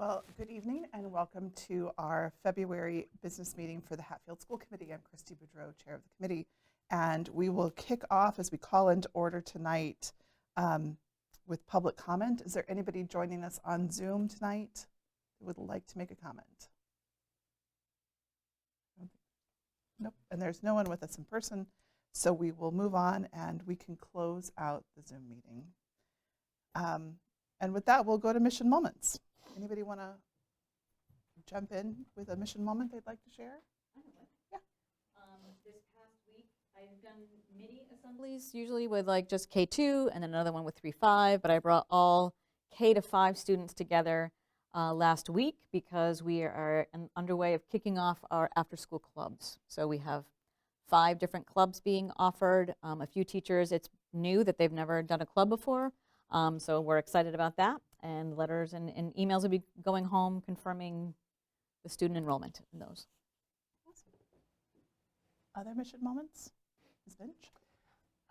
Well, good evening and welcome to our February business meeting for the Hatfield School Committee. I'm Christy Boudreau, Chair of the committee, and we will kick off as we call into order tonight with public comment. Is there anybody joining us on Zoom tonight who would like to make a comment? Nope, and there's no one with us in person, so we will move on and we can close out the Zoom meeting. And with that, we'll go to mission moments. Anybody want to jump in with a mission moment they'd like to share? I know what. Yeah. This past week, I've done mini assemblies, usually with like just K2 and then another one with 3-5, but I brought all K-5 students together last week because we are underway of kicking off our after-school clubs. So we have 5 different clubs being offered. A few teachers, it's new that they've never done a club before, so we're excited about that. And letters and emails will be going home confirming the student enrollment in those. Awesome. Other mission moments? Ms. Finch?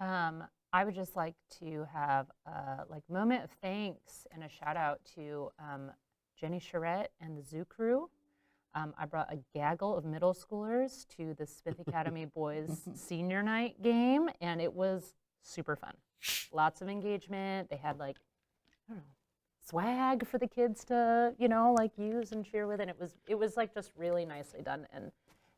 I would just like to have a moment of thanks and a shout out to Jenny Charette and the Zoo Crew. I brought a gaggle of middle schoolers to the Smith Academy Boys Senior Night game, and it was super fun. Lots of engagement. They had I don't know, swag for the kids to, use and cheer with, and it was just really nicely done. And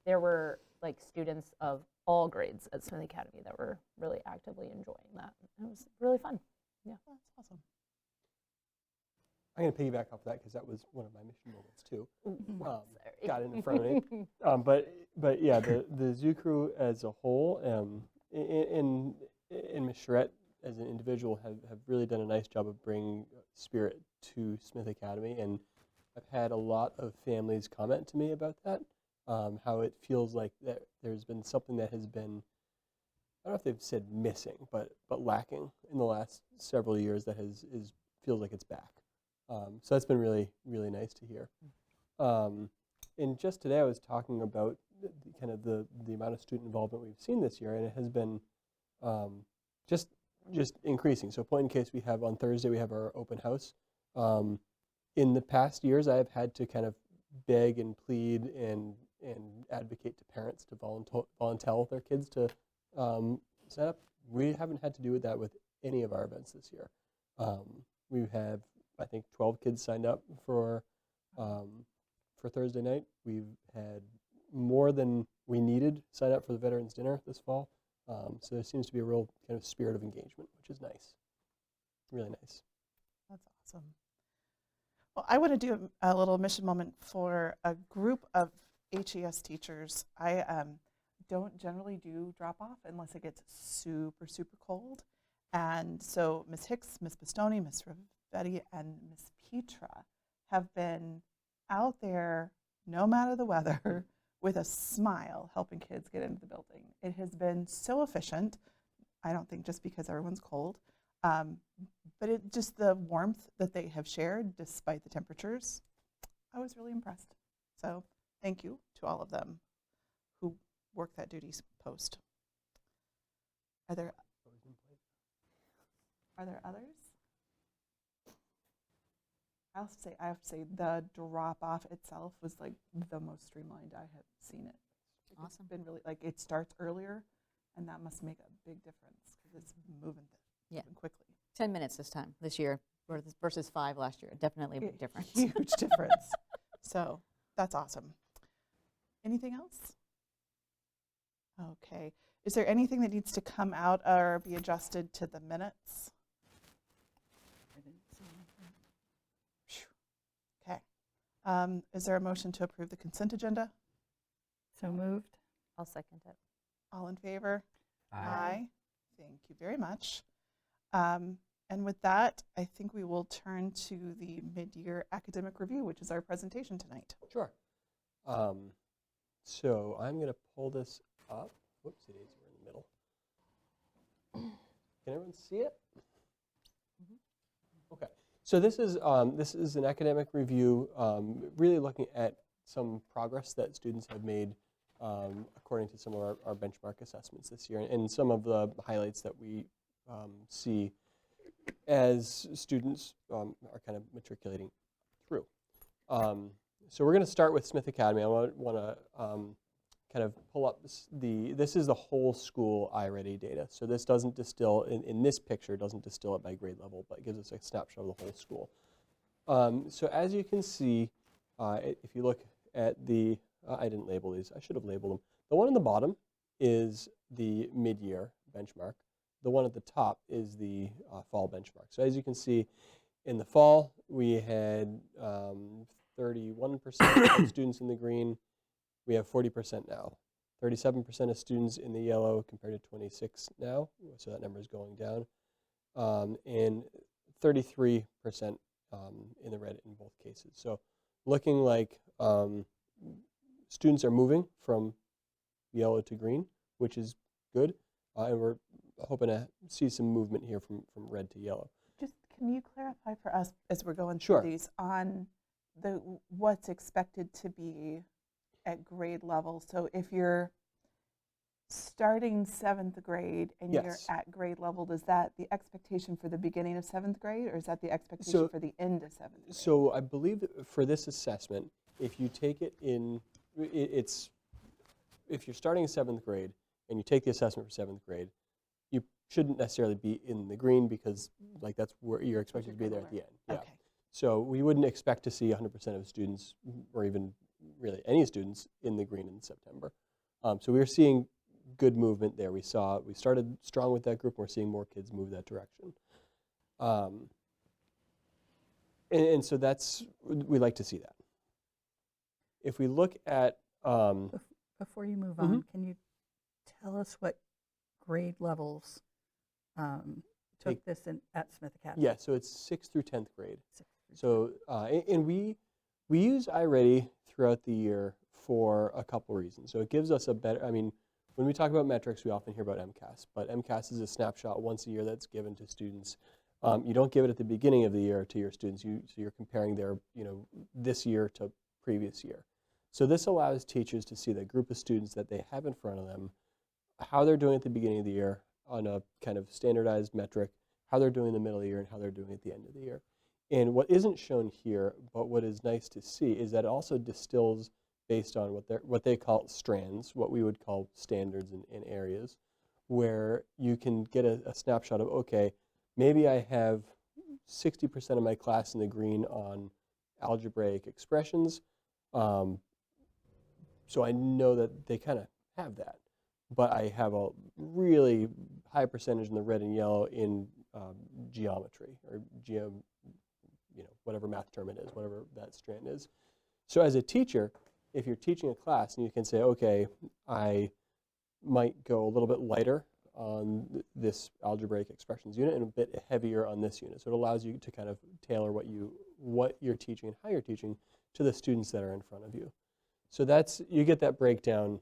there were students of all grades at Smith Academy that were really actively enjoying that. It was really fun. Yeah, that's awesome. I'm going to piggyback off of that because that was one of my mission moments too. Sorry. Got it in front of me. But yeah, the Zoo Crew as a whole, and Ms. Charette as an individual have really done a nice job of bringing spirit to Smith Academy, and I've had a lot of families comment to me about that, how it feels like that there's been something that has been, I don't know if they've said missing, but lacking in the last several years that feels like it's back. So that's been really, really nice to hear. And just today I was talking about the amount of student involvement we've seen this year, and it has been just increasing. So point in case, we have on Thursday, we have our open house. In the past years, I have had to kind of beg and plead and advocate to parents to volunteer their kids to sign up. We haven't had to do that with any of our events this year. We have, I think, 12 kids signed up for Thursday night. We've had more than we needed sign up for the Veterans Dinner this fall. So there seems to be a real kind of spirit of engagement, which is nice. Really nice. That's awesome. Well, I want to do a little mission moment for a group of HES teachers. I don't generally do drop-off unless it gets super, super cold. And so Ms. Hicks, Ms. Bastoni, Ms. Rivetti, and Ms. Petra have been out there, no matter the weather, with a smile, helping kids get into the building. It has been so efficient. I don't think just because everyone's cold, but just the warmth that they have shared despite the temperatures, I was really impressed. So thank you to all of them who work that duty post. Are there others? I have to say the drop-off itself was the most streamlined I have seen it. Awesome. It's been really, it starts earlier, and that must make a big difference because it's moving quickly. 10 minutes this year versus 5 last year. Definitely a big difference. Huge difference. So that's awesome. Anything else? Okay. Is there anything that needs to come out or be adjusted to the minutes? Okay. Is there a motion to approve the consent agenda? So moved. I'll second it. All in favor? Aye. Thank you very much. And with that, I think we will turn to the mid-year academic review, which is our presentation tonight. Sure. So I'm going to pull this up. Whoopsie daisy, we're in the middle. Can everyone see it? Mm-hmm. Okay. So this is an academic review, really looking at some progress that students have made according to some of our benchmark assessments this year, and some of the highlights that we see as students are kind of matriculating through. So we're going to start with Smith Academy. I want to kind of pull up this is the whole school iReady data. So this doesn't distill, in this picture, doesn't distill it by grade level, but it gives us a snapshot of the whole school. So as you can see, if you look at the, I didn't label these, I should have labeled them. The one on the bottom is the mid-year benchmark. The one at the top is the fall benchmark. So as you can see, in the fall, we had 31% of students in the green. We have 40% now. 37% of students in the yellow compared to 26 now, so that number is going down. And 33% in the red in both cases. So looking like students are moving from yellow to green, which is good. And we're hoping to see some movement here from red to yellow. Just can you clarify for us as we're going Sure. through these on what's expected to be at grade level? So if you're starting 7th grade and Yes. you're at grade level, is that the expectation for the beginning of 7th grade, or is that the expectation So- for the end of 7th grade? So I believe that for this assessment, if you take it in, it's if you're starting in 7th grade and you take the assessment for 7th grade, you shouldn't necessarily be in the green because like that's where you're expected to be there at the end. Yeah. Okay. So we wouldn't expect to see 100% of students, or even really any students, in the green in September. So we were seeing good movement there. We started strong with that group, and we're seeing more kids move that direction. And so we like to see that. If we look at, Before you move on, can you tell us what grade levels took this at Smith Academy? yeah, so it's 6th through 10th grade. 6th through So, and we use iReady throughout the year for a couple reasons. So it gives us a better, I mean, when we talk about metrics, we often hear about MCAS, but MCAS is a snapshot once a year that's given to students. You don't give it at the beginning of the year to your students. So you're comparing their, this year to previous year. So this allows teachers to see the group of students that they have in front of them, how they're doing at the beginning of the year on a kind of standardized metric, how they're doing in the middle of the year, and how they're doing at the end of the year. And what isn't shown here, but what is nice to see, is that it also distills based on what they call strands, what we would call standards in areas, where you can get a snapshot of, okay, maybe I have 60% of my class in the green on algebraic expressions, so I know that they kind of have that. But I have a really high percentage in the red and yellow in geometry, or whatever math term it is, whatever that strand is. So as a teacher, if you're teaching a class and you can say, okay, I might go a little bit lighter on this algebraic expressions unit and a bit heavier on this unit. So it allows you to kind of tailor what you're teaching and how you're teaching to the students that are in front of you. So you get that breakdown.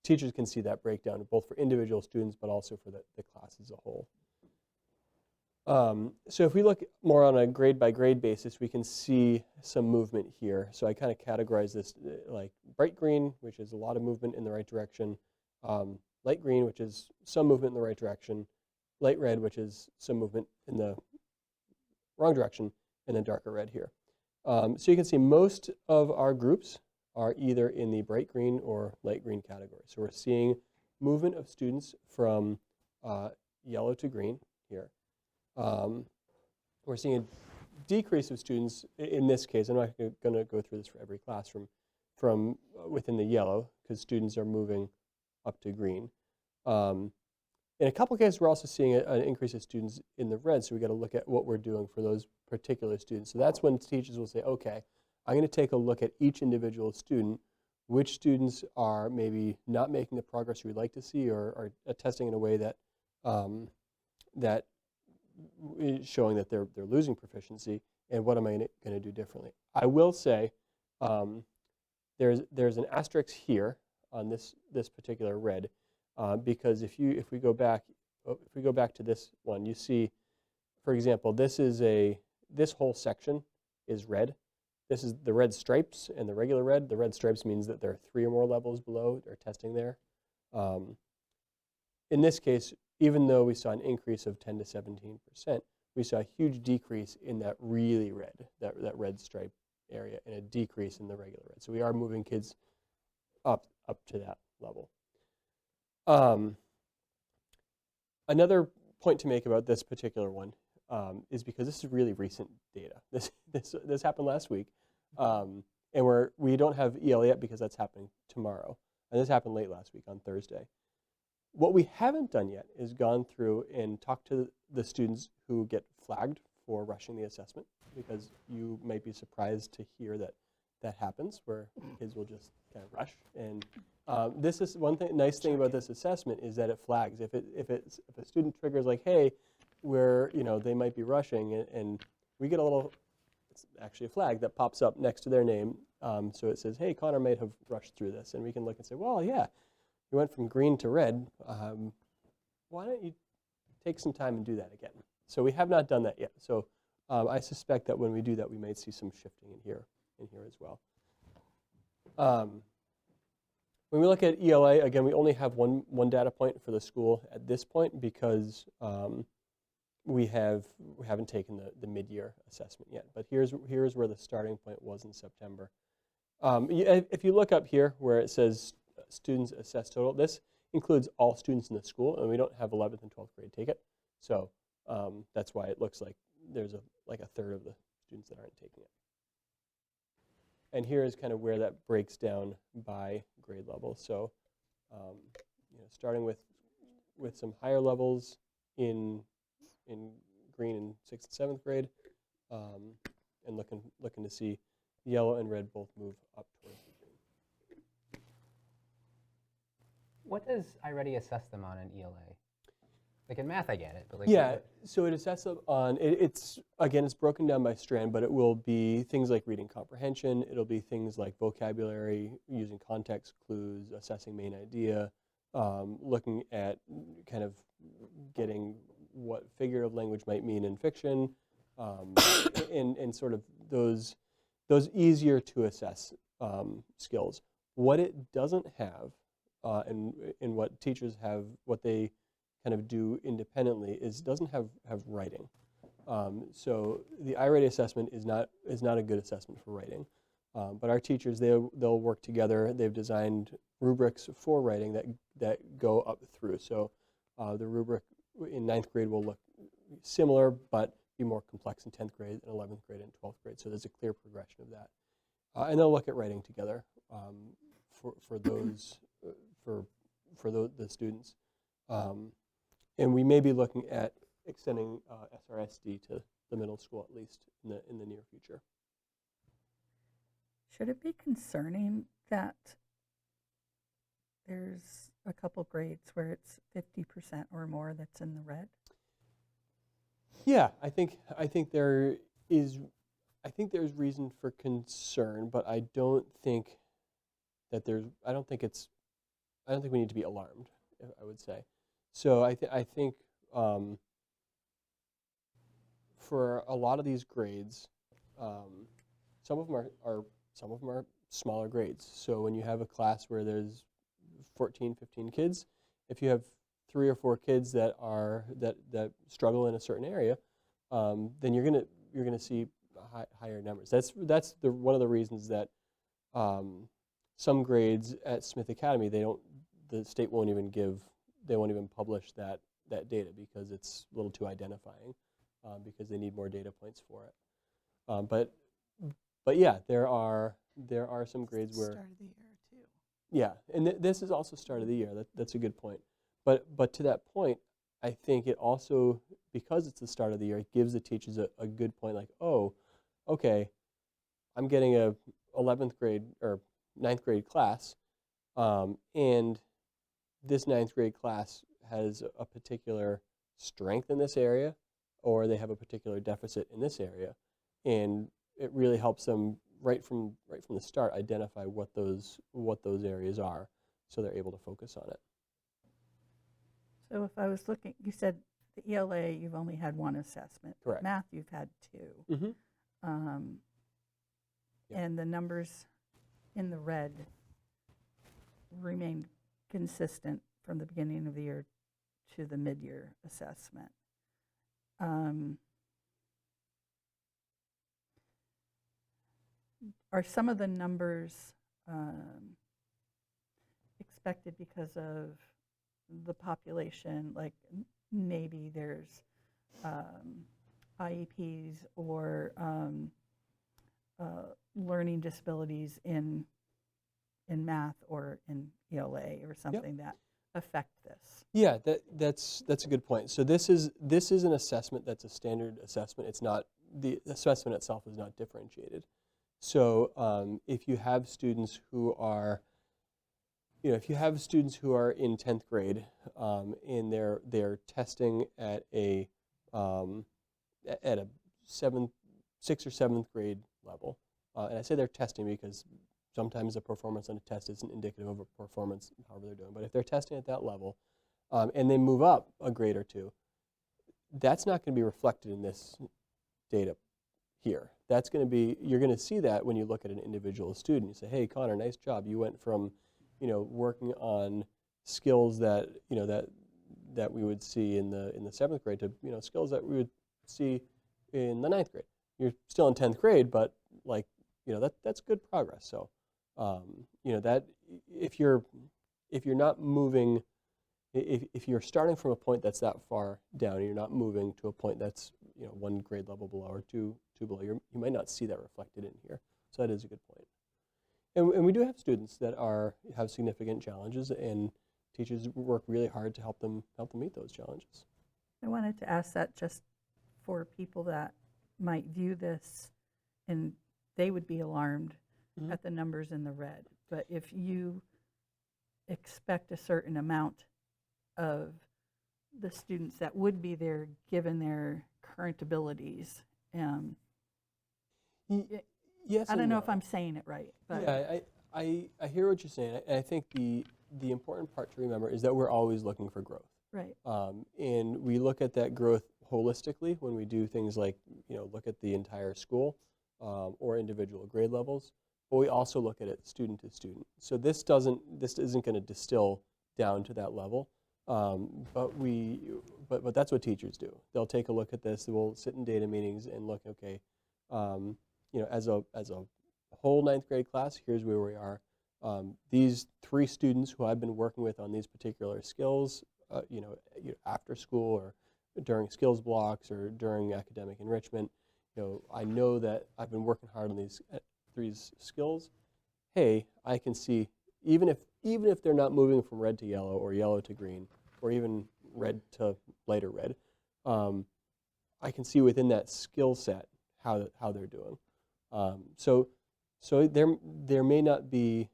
Teachers can see that breakdown both for individual students but also for the class as a whole. So if we look more on a grade by grade basis, we can see some movement here. So I kind of categorize this like bright green, which is a lot of movement in the right direction, light green, which is some movement in the right direction, light red, which is some movement in the wrong direction, and then darker red here. So you can see most of our groups are either in the bright green or light green category. So we're seeing movement of students from yellow to green here. We're seeing a decrease of students, in this case, I'm not going to go through this for every class, from within the yellow, because students are moving up to green. In a couple cases, we're also seeing an increase of students in the red, so we got to look at what we're doing for those particular students. So that's when teachers will say, okay, I'm going to take a look at each individual student, which students are maybe not making the progress we'd like to see, or are testing in a way that that is showing that they're losing proficiency, and what am I going to do differently. I will say there's an asterisk here on this particular red, because if we go back to this one, you see, for example, this whole section is red. This is the red stripes and the regular red. The red stripes means that there are 3 or more levels below. They're testing there. In this case, even though we saw an increase of 10 to 17%, we saw a huge decrease in that really red, that red stripe area and a decrease in the regular red. So we are moving kids up to that level. Another point to make about this particular one is because this is really recent data. This happened last week, and we don't have ELA yet because that's happening tomorrow, and this happened late last week on Thursday. What we haven't done yet is gone through and talked to the students who get flagged for rushing the assessment, because you might be surprised to hear that that happens, where kids will just kind of rush. And this is one thing, nice thing about this assessment is that it flags. If a student triggers like, hey, they might be rushing, and we get a little, it's actually a flag that pops up next to their name. So it says, hey, Connor might have rushed through this, and we can look and say, well, yeah, you went from green to red. Why don't you take some time and do that again? So we have not done that yet. So I suspect that when we do that, we might see some shifting in here as well. When we look at ELA, again, we only have one data point for the school at this point because we haven't taken the mid-year assessment yet. But here's where the starting point was in September. If you look up here where it says students assessed total, this includes all students in the school, and we don't have 11th and 12th grade take it. So that's why it looks like there's like a third of the students that aren't taking it. And here is kind of where that breaks down by grade level. So starting with some higher levels in green in 6th and 7th grade, and looking to see yellow and red both move up towards the green. What does iReady assess them on in ELA? Like in math, I get it, but like yeah, so it assesses them on it's broken down by strand, but it will be things like reading comprehension. It'll be things like vocabulary, using context clues, assessing main idea, looking at kind of getting what figurative language might mean in fiction, and sort of those easier to assess skills. What it doesn't have, and what teachers have, what they kind of do independently, is doesn't have writing. So the iReady assessment is not a good assessment for writing. But our teachers, they'll work together. They've designed rubrics for writing that go up through. So the rubric in 9th grade will look similar, but be more complex in 10th grade, and 11th grade, and 12th grade. So there's a clear progression of that. And they'll look at writing together for the students. And we may be looking at extending SRSD to the middle school, at least in the near future. Should it be concerning that there's a couple grades where it's 50% or more that's in the red? Yeah, I think there's reason for concern, but I don't think we need to be alarmed, I would say. So I think for a lot of these grades, some of them are smaller grades. So when you have a class where there's 14, 15 kids, if you have 3 or 4 kids that struggle in a certain area, then you're gonna see higher numbers. That's one of the reasons that some grades at Smith Academy, the state won't even publish that data because it's a little too identifying, because they need more data points for it. But yeah, there are some grades where Start of the year too. yeah, and this is also start of the year. That's a good point. But to that point, I think it also, because it's the start of the year, it gives the teachers a good point. Like, oh, okay, I'm getting a 11th grade or 9th grade class, and this 9th grade class has a particular strength in this area, or they have a particular deficit in this area, and it really helps them right from the start identify what those areas are, so they're able to focus on it. So if I was looking, you said the ELA, you've only had 1 assessment. Correct. Math, you've had 2. Mm-hmm. Yep. And the numbers in the red remained consistent from the beginning of the year to the mid-year assessment. are some of the numbers expected because of the population? Like maybe there's IEPs or learning disabilities in math or in ELA or something that affect this. Yeah, that's a good point. So this is an assessment that's a standard assessment. It's not, the assessment itself is not differentiated. So if you have students who are, if you have students who are in 10th grade and they're testing at a 6th or 7th grade level, and I say they're testing because sometimes the performance on a test isn't indicative of a performance, however they're doing. But if they're testing at that level and they move up a grade or two, that's not going to be reflected in this data here. That's going to be, you're going to see that when you look at an individual student. You say, hey, Connor, nice job. You went from, working on skills that, that we would see in the 7th grade to, skills that we would see in the 9th grade. You're still in 10th grade, but like, that's good progress. So, that if you're not moving, if you're starting from a point that's that far down, and you're not moving to a point that's 1 grade level below or two below, you might not see that reflected in here. So that is a good point. And we do have students that have significant challenges, and teachers work really hard to help them meet those challenges. I wanted to ask that just for people that might view this and they would be alarmed at the numbers in the red. But if you expect a certain amount of the students that would be there given their current abilities, Yes, I don't know if I'm saying it right. But yeah, I hear what you're saying. I think the important part to remember is that we're always looking for growth. right. And we look at that growth holistically when we do things like, look at the entire school or individual grade levels, but we also look at it student to student. So this isn't going to distill down to that level, but that's what teachers do. They'll take a look at this. We'll sit in data meetings and look, okay, as a whole 9th grade class, here's where we are. These 3 students who I've been working with on these particular skills, after school or during skills blocks or during academic enrichment, I know that I've been working hard on these 3 skills. Hey, I can see even if they're not moving from red to yellow or yellow to green or even red to lighter red, I can see within that skill set how they're doing. So there may not be,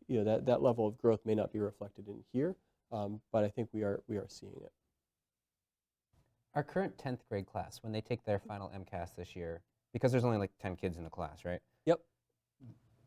that level of growth may not be reflected in here, but I think we are seeing it. Our current 10th grade class, when they take their final MCAS this year, because there's only like 10 kids in the class, right? Yep.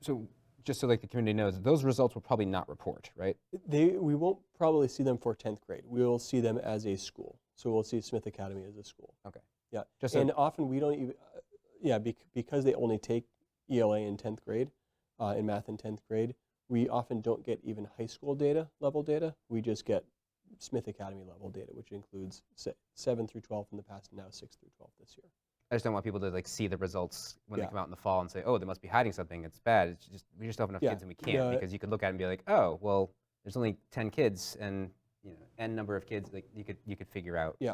So just so like the community knows, those results will probably not report, right? We won't probably see them for 10th grade. We will see them as a school. So we'll see Smith Academy as a school. Okay. Yeah. And often we don't even, because they only take ELA in 10th grade, in math in 10th grade, we often don't get even high school level data. We just get Smith Academy level data, which includes 7 through 12 in the past, and now 6 through 12 this year. I just don't want people to like see the results when Yeah. they come out in the fall and say, oh, they must be hiding something. It's bad. It's just we just don't have enough kids and we can't, No, because you could look at it and be like, oh, well, there's only 10 kids and n number of kids. Like you could figure out. Yeah.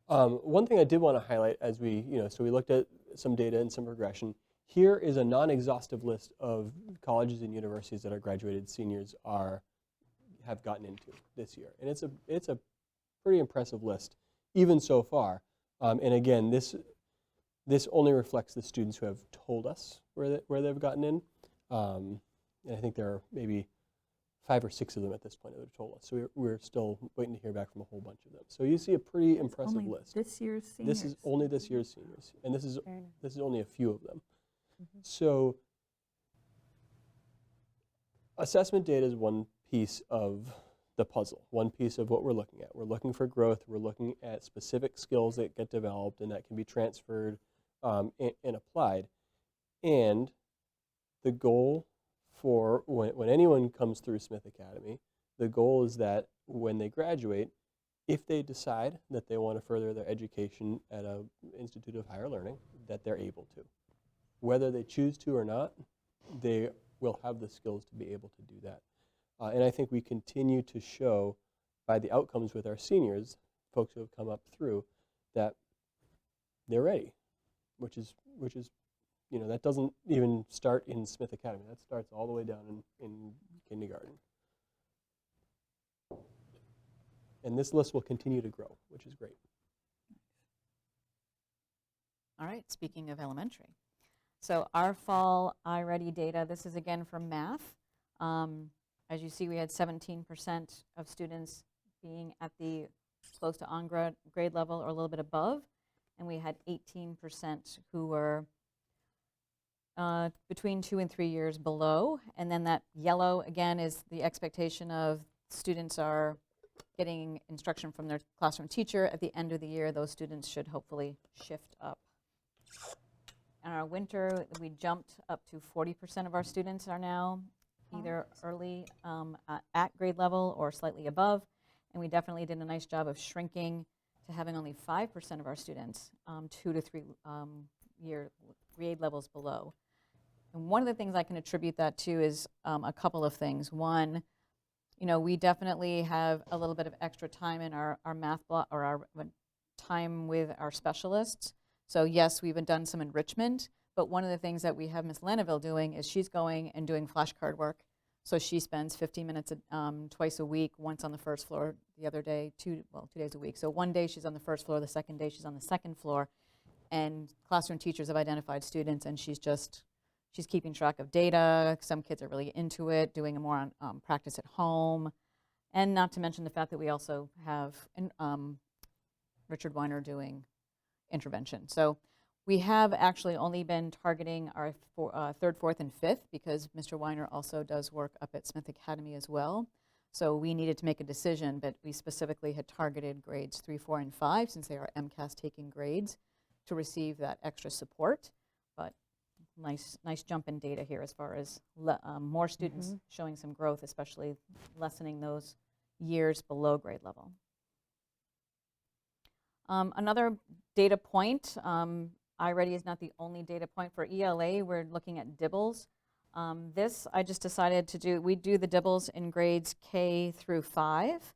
One thing I did want to highlight as we looked at some data and some regression. Here is a non-exhaustive list of colleges and universities that our graduated seniors have gotten into this year, and it's a pretty impressive list, even so far. And again, this only reflects the students who have told us where they've gotten in, and I think there are maybe 5 or 6 of them at this point that have told us. So we're still waiting to hear back from a whole bunch of them. So you see a pretty impressive Only list. this year's seniors. This is only this year's seniors, and this is only a few of them. Mm-hmm. So assessment data is one piece of the puzzle, one piece of what we're looking at. We're looking for growth. We're looking at specific skills that get developed and that can be transferred and applied. And the goal for when anyone comes through Smith Academy, the goal is that when they graduate, If they decide that they want to further their education at an institute of higher learning, that they're able to. Whether they choose to or not, they will have the skills to be able to do that. And I think we continue to show by the outcomes with our seniors, folks who have come up through, that they're ready, which is that doesn't even start in Smith Academy. That starts all the way down in kindergarten. And this list will continue to grow, which is great. All right, speaking of elementary. So our fall iReady data, this is again from math. As you see, we had 17% of students being at the close to on-grade level or a little bit above, and we had 18% who were between 2 and 3 years below. And then that yellow, again, is the expectation of students are getting instruction from their classroom teacher. At the end of the year, those students should hopefully shift up. In our winter, we jumped up to 40% of our students are now either early at grade level or slightly above. And we definitely did a nice job of shrinking to having only 5% of our students 2 to 3 year grade levels below. And one of the things I can attribute that to is a couple of things. One, we definitely have a little bit of extra time in our math block or our time with our specialists. So yes, we've done some enrichment, but one of the things that we have Ms. Lanaville doing is she's going and doing flashcard work. So she spends 15 minutes twice a week, once on the first floor, the other day, 2 days a week. So one day she's on the first floor, the second day she's on the second floor, and classroom teachers have identified students, and she's keeping track of data. Some kids are really into it, doing more on practice at home, and not to mention the fact that we also have Richard Weiner doing intervention. So we have actually only been targeting our third, fourth, and fifth because Mr. Weiner also does work up at Smith Academy as well. So we needed to make a decision, but we specifically had targeted grades 3, 4, and 5 since they are MCAS taking grades to receive that extra support. But nice jump in data here as far as more students showing some growth, especially lessening those years below grade level. Another data point, iReady is not the only data point for ELA. We're looking at DIBELS. This I just decided to do, we do the DIBELS in grades K through 5.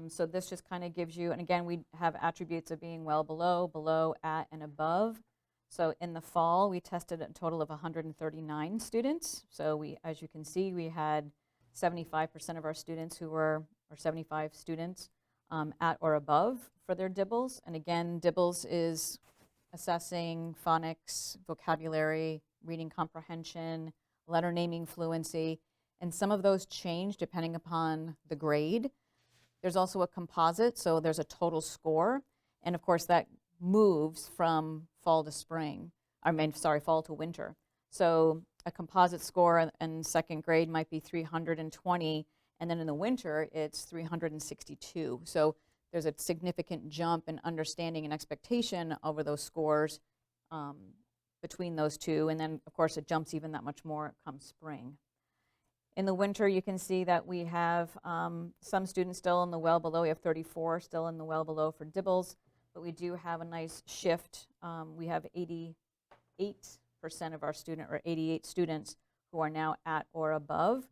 So this just kind of gives you, and again, we have attributes of being well below, below, at, and above. So in the fall, we tested a total of 139 students. So we, as you can see, we had 75% of our students who were, or 75 students at or above for their DIBELS. And again, DIBELS is assessing phonics, vocabulary, reading comprehension, letter naming fluency, and some of those change depending upon the grade. There's also a composite, so there's a total score, and of course that moves from fall to spring, fall to winter. So a composite score in second grade might be 320, and then in the winter it's 362. So there's a significant jump in understanding and expectation over those scores between those two, and then of course it jumps even that much more come spring. In the winter, you can see that we have some students still in the well below. We have 34 still in the well below for DIBELS, but we do have a nice shift. We have 88% of our or 88 students who are now at or above.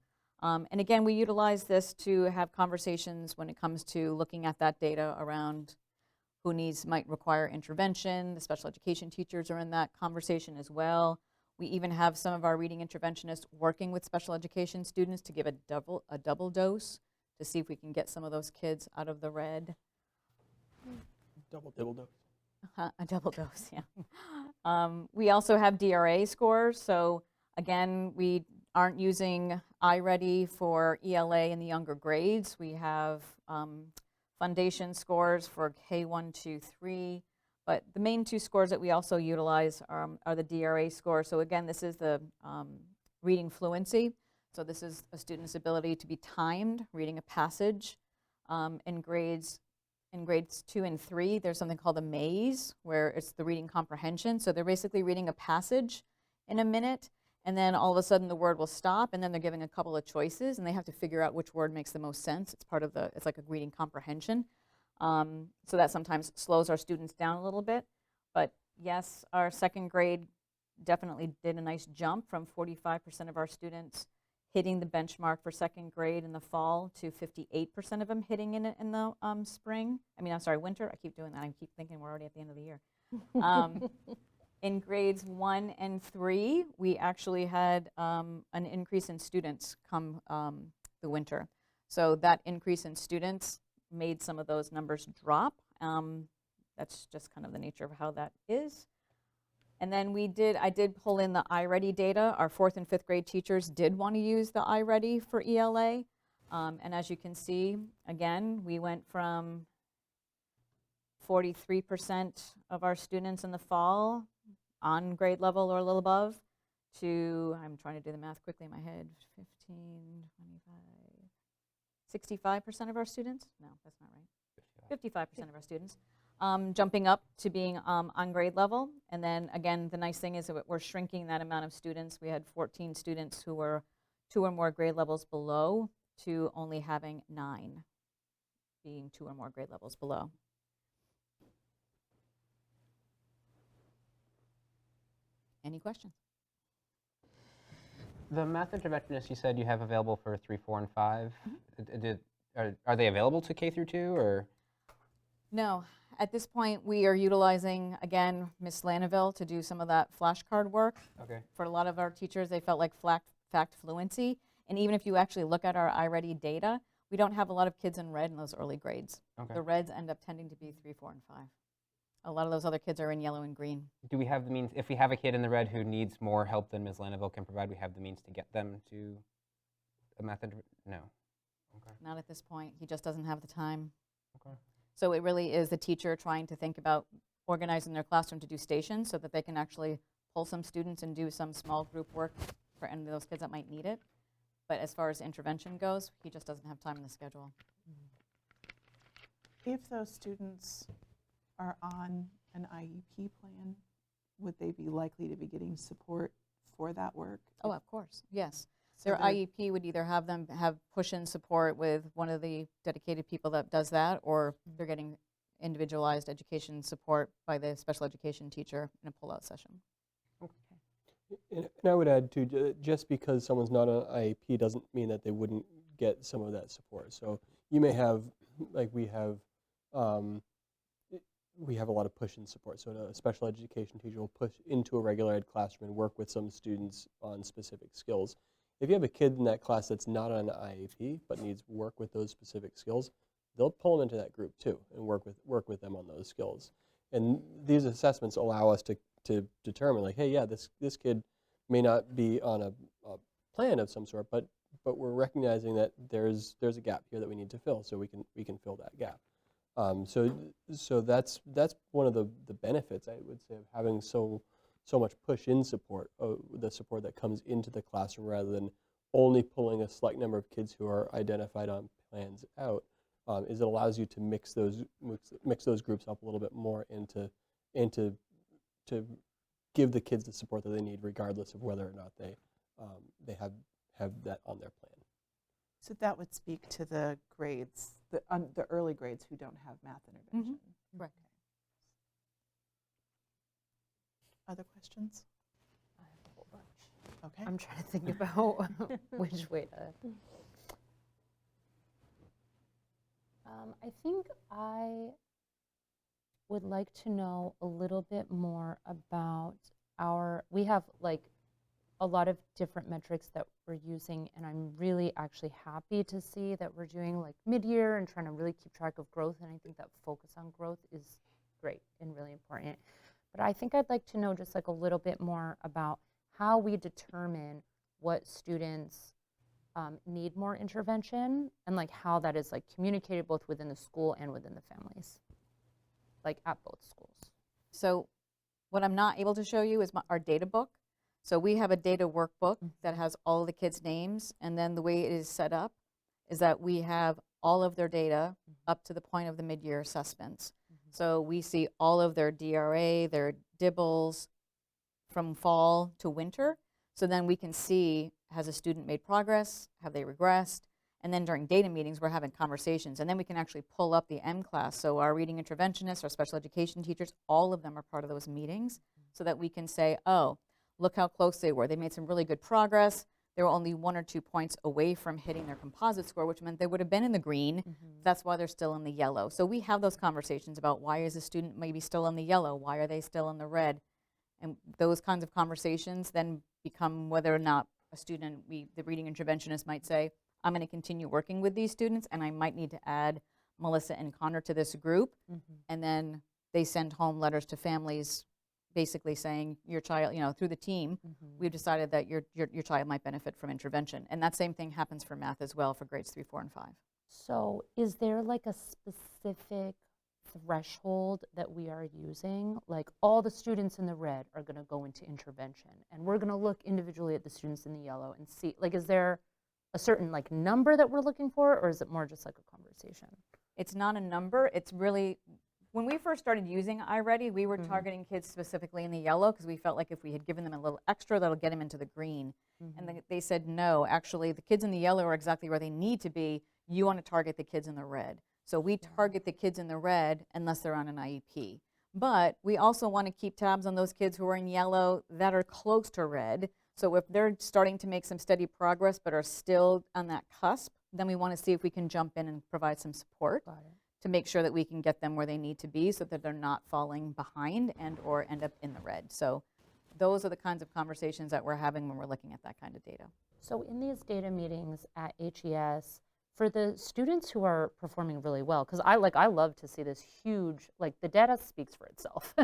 And again, we utilize this to have conversations when it comes to looking at that data around who might require intervention. The special education teachers are in that conversation as well. We even have some of our reading interventionists working with special education students to give a double dose to see if we can get some of those kids out of the red. Double dose. A double dose, yeah. We also have DRA scores. So again, we aren't using iReady for ELA in the younger grades. We have foundation scores for K1, 2, 3. But the main two scores that we also utilize are the DRA score. So again, this is the reading fluency. So this is a student's ability to be timed reading a passage. In grades 2 and 3, there's something called a maze, where it's the reading comprehension. So they're basically reading a passage in a minute, and then all of a sudden the word will stop, and then they're giving a couple of choices, and they have to figure out which word makes the most sense. It's part of it's like a reading comprehension. So that sometimes slows our students down a little bit. But yes, our second grade definitely did a nice jump from 45% of our students hitting the benchmark for second grade in the fall to 58% of them hitting in it in the spring. I mean, I'm sorry, winter. I keep doing that. I keep thinking we're already at the end of the year. In grades 1 and 3, we actually had an increase in students come the winter. So that increase in students made some of those numbers drop. That's just kind of the nature of how that is. And then I did pull in the iReady data. Our 4th and 5th grade teachers did want to use the iReady for ELA. And as you can see, again, we went from 43% of our students in the fall on grade level or a little above to, I'm trying to do the math quickly in my head, 15, 25, 65% of our students? No, that's not right. 55% of our students. Jumping up to being on grade level. And then again, the nice thing is that we're shrinking that amount of students. We had 14 students who were 2 or more grade levels below to only having 9 being 2 or more grade levels below. Any questions? The math interventionists you said you have available for 3, 4, and 5. Are they available to K through 2 or? No. At this point, we are utilizing, again, Ms. Lanaville to do some of that flashcard work. Okay. For a lot of our teachers, they felt like fact fluency. And even if you actually look at our iReady data, we don't have a lot of kids in red in those early grades. Okay. The reds end up tending to be 3, 4, and 5. A lot of those other kids are in yellow and green. Do we have the means, if we have a kid in the red who needs more help than Ms. Lanaville can provide, we have the means to get them to a math No. Okay. Not at this point. He just doesn't have the time. Okay. So it really is the teacher trying to think about organizing their classroom to do stations so that they can actually pull some students and do some small group work for any of those kids that might need it. But as far as intervention goes, he just doesn't have time in the schedule. If those students are on an IEP plan, would they be likely to be getting support for that work? Oh, of course, yes. So Their they're- IEP would either have them have push-in support with one of the dedicated people that does that, or they're getting individualized education support by the special education teacher in a pull-out session. And I would add too, just because someone's not on IEP doesn't mean that they wouldn't get some of that support. So you may have, like we have a lot of push-in support. So a special education teacher will push into a regular ed classroom and work with some students on specific skills. If you have a kid in that class that's not on an IEP but needs work with those specific skills, they'll pull them into that group too and work with them on those skills. And these assessments allow us to determine, like, hey, yeah, this kid may not be on a plan of some sort, but we're recognizing that there's a gap here that we need to fill, so we can fill that gap. So that's one of the benefits, I would say, of having so much push-in support, the support that comes into the classroom rather than only pulling a select number of kids who are identified on plans out, is it allows you to mix those groups up a little bit more and to give the kids the support that they need, regardless of whether or not they have that on their plan. So that would speak to the grades, the early grades who don't have math intervention. Correct. Other questions? I have a whole bunch. Okay. I'm trying to think about which way to. I think I would like to know a little bit more about we have like a lot of different metrics that we're using, and I'm really actually happy to see that we're doing like mid-year and trying to really keep track of growth, and I think that focus on growth is great and really important. But I think I'd like to know just like a little bit more about how we determine what students need more intervention, and like how that is like communicated both within the school and within the families, like at both schools. So what I'm not able to show you is our data book. So we have a data workbook that has all the kids' names, and then the way it is set up is that we have all of their data up to the point of the mid-year assessments. So we see all of their DRA, their DIBELs from fall to winter. So then we can see, has a student made progress? Have they regressed? And then during data meetings, we're having conversations. And then we can actually pull up the M class. So our reading interventionists, our special education teachers, all of them are part of those meetings so that we can say, oh, look how close they were. They made some really good progress. They were only 1 or 2 points away from hitting their composite score, which meant they would have been in the green. That's why they're still in the yellow. So we have those conversations about why is a student maybe still in the yellow? Why are they still in the red? And those kinds of conversations then become whether or not a student, the reading interventionist might say, I'm going to continue working with these students, and I might need to add Melissa and Connor to this group. And then they send home letters to families basically saying, your child, through the team, we've decided that your child might benefit from intervention. And that same thing happens for math as well for grades 3, 4, and 5. So is there like a specific threshold that we are using? Like all the students in the red are going to go into intervention, and we're going to look individually at the students in the yellow and see, like, is there a certain like number that we're looking for, or is it more just like a conversation? It's not a number. It's really, when we first started using iReady, we were targeting kids specifically in the yellow because we felt like if we had given them a little extra, that'll get them into the green. And they said, no, actually, the kids in the yellow are exactly where they need to be. You want to target the kids in the red. So we target the kids in the red unless they're on an IEP. But we also want to keep tabs on those kids who are in yellow that are close to red. So if they're starting to make some steady progress but are still on that cusp, then we want to see if we can jump in and provide some support to make sure that we can get them where they need to be so that they're not falling behind and or end up in the red. So those are the kinds of conversations that we're having when we're looking at that kind of data. So in these data meetings at HES, for the students who are performing really well, because I love to see this huge, like the data speaks for itself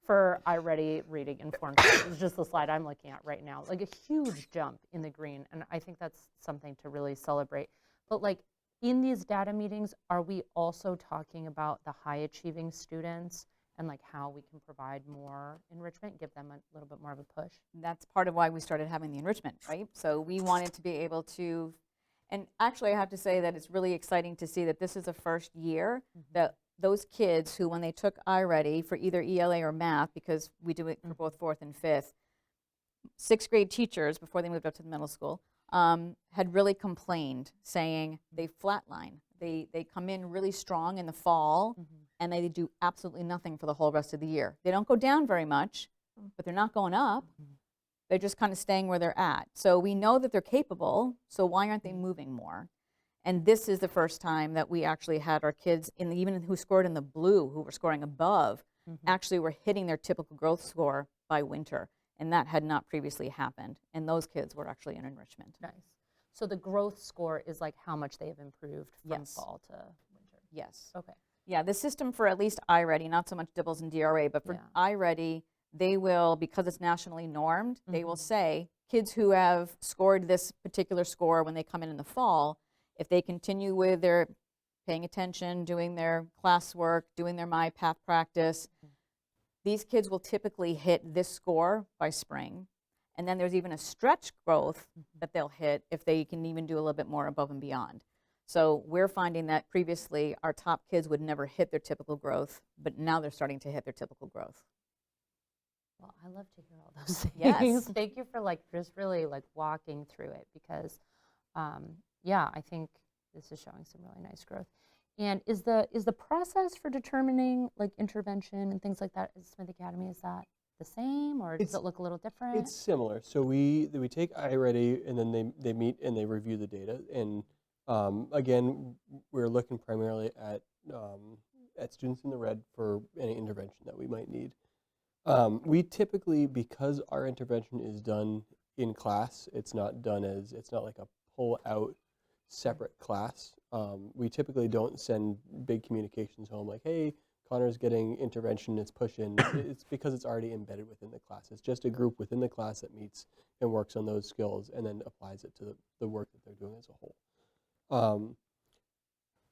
for iReady reading informed. It's just the slide I'm looking at right now, like a huge jump in the green, and I think that's something to really celebrate. But like in these data meetings, are we also talking about the high achieving students and like how we can provide more enrichment, give them a little bit more of a push? That's part of why we started having the enrichment, right? So we wanted to be able to, and actually I have to say that it's really exciting to see that this is the first year that those kids who, when they took iReady for either ELA or math, because we do it for both 4th and 5th, 6th grade teachers, before they moved up to the middle school, had really complained, saying they flatline. They come in really strong in the fall, and they do absolutely nothing for the whole rest of the year. They don't go down very much, but they're not going up. They're just kind of staying where they're at. So we know that they're capable, so why aren't they moving more? And this is the first time that we actually had our kids, even who scored in the blue, who were scoring above, actually were hitting their typical growth score by winter. And that had not previously happened. And those kids were actually in enrichment. Nice. So the growth score is like how much they have improved from fall to winter? Yes. Okay. Yeah, the system for at least iReady, not so much Dibbles and DRA, but for iReady, they will, because it's nationally normed, they will say kids who have scored this particular score when they come in the fall, if they continue with their paying attention, doing their classwork, doing their MyPath practice, these kids will typically hit this score by spring. And then there's even a stretch growth that they'll hit if they can even do a little bit more above and beyond. So we're finding that previously our top kids would never hit their typical growth, but now they're starting to hit their typical growth. Well, I love to hear all those things. Yes. Thank you for like just really like walking through it because, yeah, I think this is showing some really nice growth. And is the process for determining like intervention and things like that at Smith Academy, is that the same or does it look a little different? It's similar. So we take iReady and then they meet and they review the data. And again, we're looking primarily at students in the red for any intervention that we might need. We typically, because our intervention is done in class, it's not like a pull out separate class. We typically don't send big communications home like, hey, Connor's getting intervention, it's push in. It's because it's already embedded within the class. It's just a group within the class that meets and works on those skills and then applies it to the work that they're doing as a whole.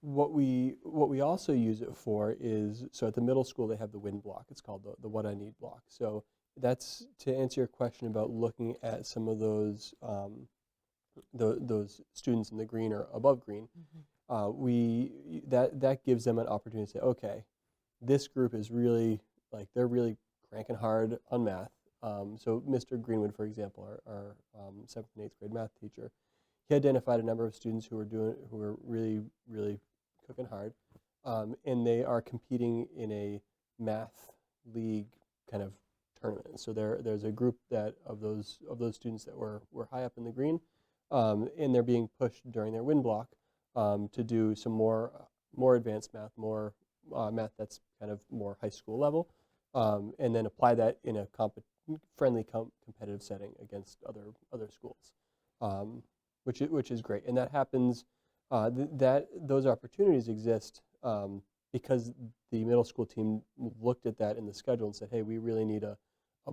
What we also use it for is, so at the middle school they have the WIN block. It's called the What I Need block. So that's to answer your question about looking at some of those students in the green or above green. That gives them an opportunity to say, okay, this group is really they're really cranking hard on math. So Mr. Greenwood, for example, our 7th and 8th grade math teacher, he identified a number of students who were really, really cooking hard, and they are competing in a math league kind of tournament. So there's a group of those students that were high up in the green, and they're being pushed during their win block to do some more advanced math, more math that's kind of more high school level, and then apply that in a friendly competitive setting against other schools, which is great. And that happens. Those opportunities exist because the middle school team looked at that in the schedule and said, hey, we really need a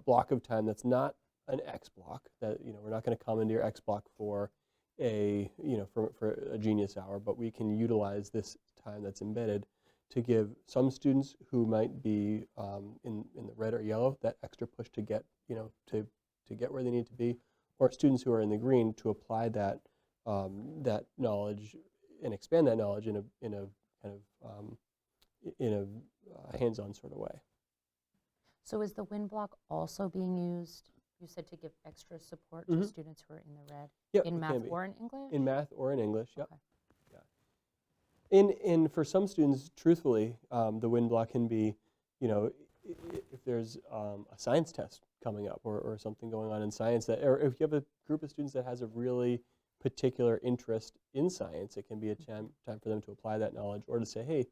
block of time that's not an X block. That we're not going to come into your X block for for a genius hour, but we can utilize this time that's embedded to give some students who might be in the red or yellow that extra push to get to get where they need to be, or students who are in the green to apply that that knowledge and expand that knowledge in a kind of in a hands-on sort of way. So is the win block also being used, you said, to give extra support to students who are in the red? Yep, In it math can be. or in English? In math or in English, yep. Okay. And for some students, truthfully, the win block can be, if there's a science test coming up or something going on in science, or if you have a group of students that has a really particular interest in science, it can be a time for them to apply that knowledge, or to say, hey,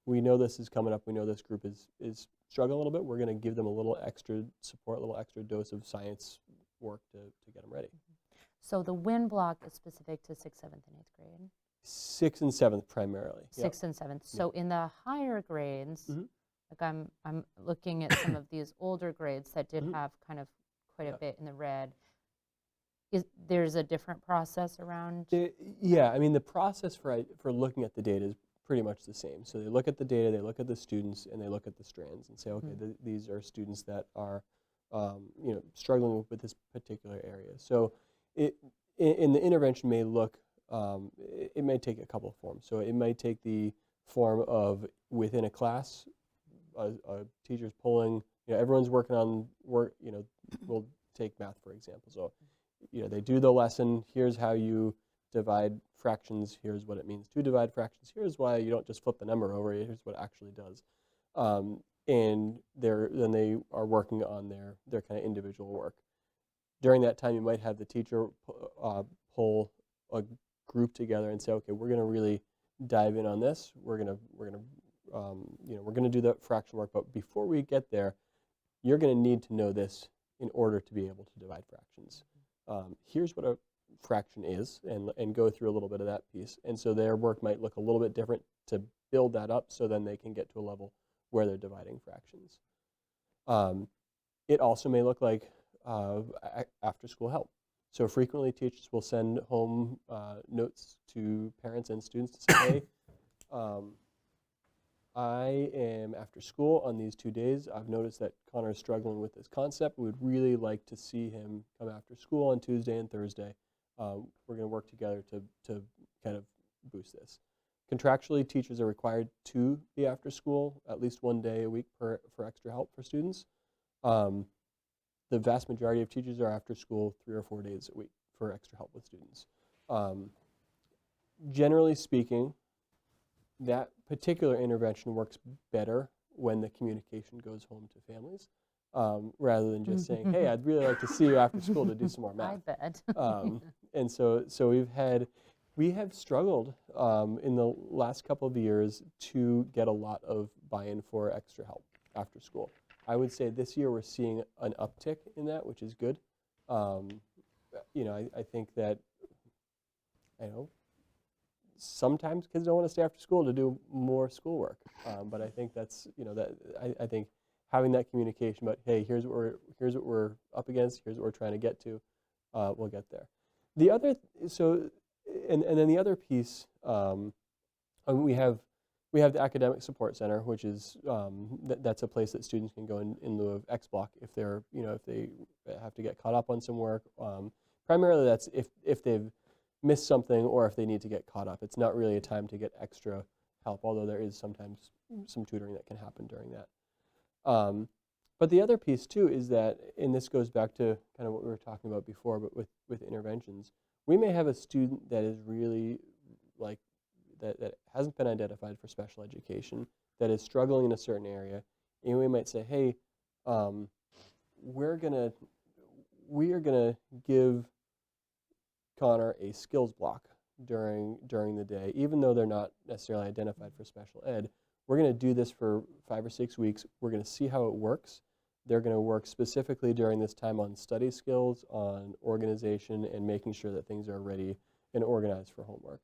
we know this is coming up, we know this group is struggling a little bit, we're going to give them a little extra support, a little extra dose of science work to get them ready. So the win block is specific to 6th, 7th, and 8th grade? 6th and 7th primarily. 6th and 7th. So in the higher grades, Mhm. like I'm looking at some of these older grades that did have kind of quite a bit in the red. There's a different process around? Yeah, I mean, the process for looking at the data is pretty much the same. So they look at the data, they look at the students, and they look at the strands and say, okay, these are students that are struggling with this particular area. So in the intervention may look, it may take a couple of forms. So it might take the form of within a class, a teacher's pulling, everyone's working on work, we'll take math for example. So they do the lesson, here's how you divide fractions, here's what it means to divide fractions, here's why you don't just flip the number over, here's what it actually does. And then they are working on their kind of individual work. During that time, you might have the teacher pull a group together and say, okay, we're going to really dive in on this. We're going to do the fraction work, but before we get there, you're going to need to know this in order to be able to divide fractions. Here's what a fraction is, and go through a little bit of that piece. And so their work might look a little bit different to build that up, so then they can get to a level where they're dividing fractions. It also may look like after-school help. So frequently teachers will send home notes to parents and students to say, hey, I am after school on these 2 days. I've noticed that Connor is struggling with this concept. We would really like to see him come after school on Tuesday and Thursday. We're going to work together to kind of boost this. Contractually, teachers are required to be after school at least 1 day a week for extra help for students. The vast majority of teachers are after school 3 or 4 days a week for extra help with students. Generally speaking, that particular intervention works better when the communication goes home to families, rather than just saying, hey, I'd really like to see you after school to do some more math. I bet. And so we have struggled in the last couple of years to get a lot of buy-in for extra help after school. I would say this year we're seeing an uptick in that, which is good. I think that, sometimes kids don't want to stay after school to do more schoolwork, but I think that's, I think having that communication about, hey, here's what we're up against, here's what we're trying to get to, we'll get there. The other, and then the other piece, we have the Academic Support Center, which is that's a place that students can go in lieu of X block if they're if they have to get caught up on some work. Primarily, that's if they've missed something or if they need to get caught up. It's not really a time to get extra help, although there is sometimes some tutoring that can happen during that. But the other piece too is that, and this goes back to kind of what we were talking about before, but with interventions, We may have a student that is really like that hasn't been identified for special education, that is struggling in a certain area, and we might say, hey, we are gonna give Connor a skills block during the day, even though they're not necessarily identified for special ed. We're going to do this for 5 or 6 weeks. We're going to see how it works. They're going to work specifically during this time on study skills, on organization, and making sure that things are ready and organized for homework.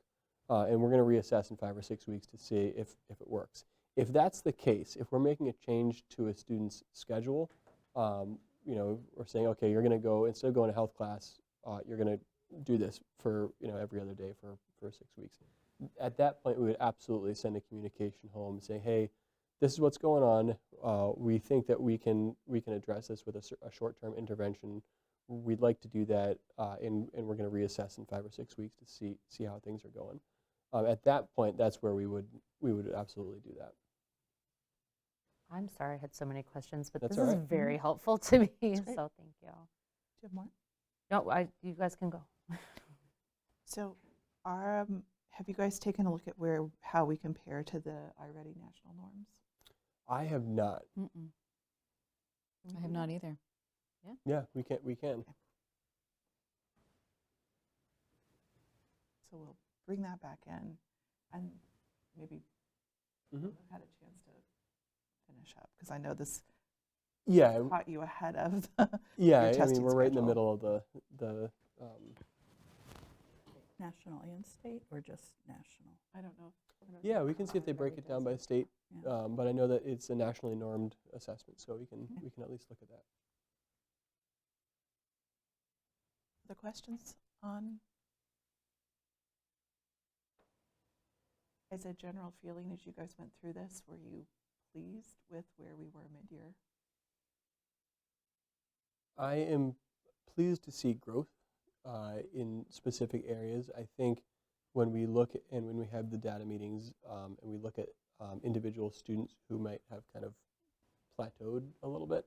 And we're going to reassess in 5 or 6 weeks to see if it works. If that's the case, if we're making a change to a student's schedule, we're saying, okay, you're going to go, instead of going to health class, you're going to do this for every other day for 6 weeks. At that point, we would absolutely send a communication home saying, hey, this is what's going on. We think that we can address this with a short-term intervention. We'd like to do that, and we're going to reassess in 5 or 6 weeks to see how things are going. At that point, that's where we would absolutely do that. I'm sorry I had so many questions, but That's this all is right. very helpful to me, That's great. so thank you. Do you have more? No, you guys can go. So, have you guys taken a look at how we compare to the iReady national norms? I have not. Mm-mm. I have not either. Yeah, we can. So we'll bring that back in, and maybe Mhm. I've had a chance to finish up because I know this Yeah, caught you ahead of yeah. your I testing mean, we're right in the schedule. middle of the National and state, or just national? I don't know. yeah, we can see if they break it down by state, Yeah. but I know that it's a nationally normed assessment, so we can at least look at that. The questions on? As a general feeling, as you guys went through this, were you pleased with where we were mid-year? I am pleased to see growth in specific areas. I think when we look at, and when we have the data meetings and we look at individual students who might have kind of plateaued a little bit,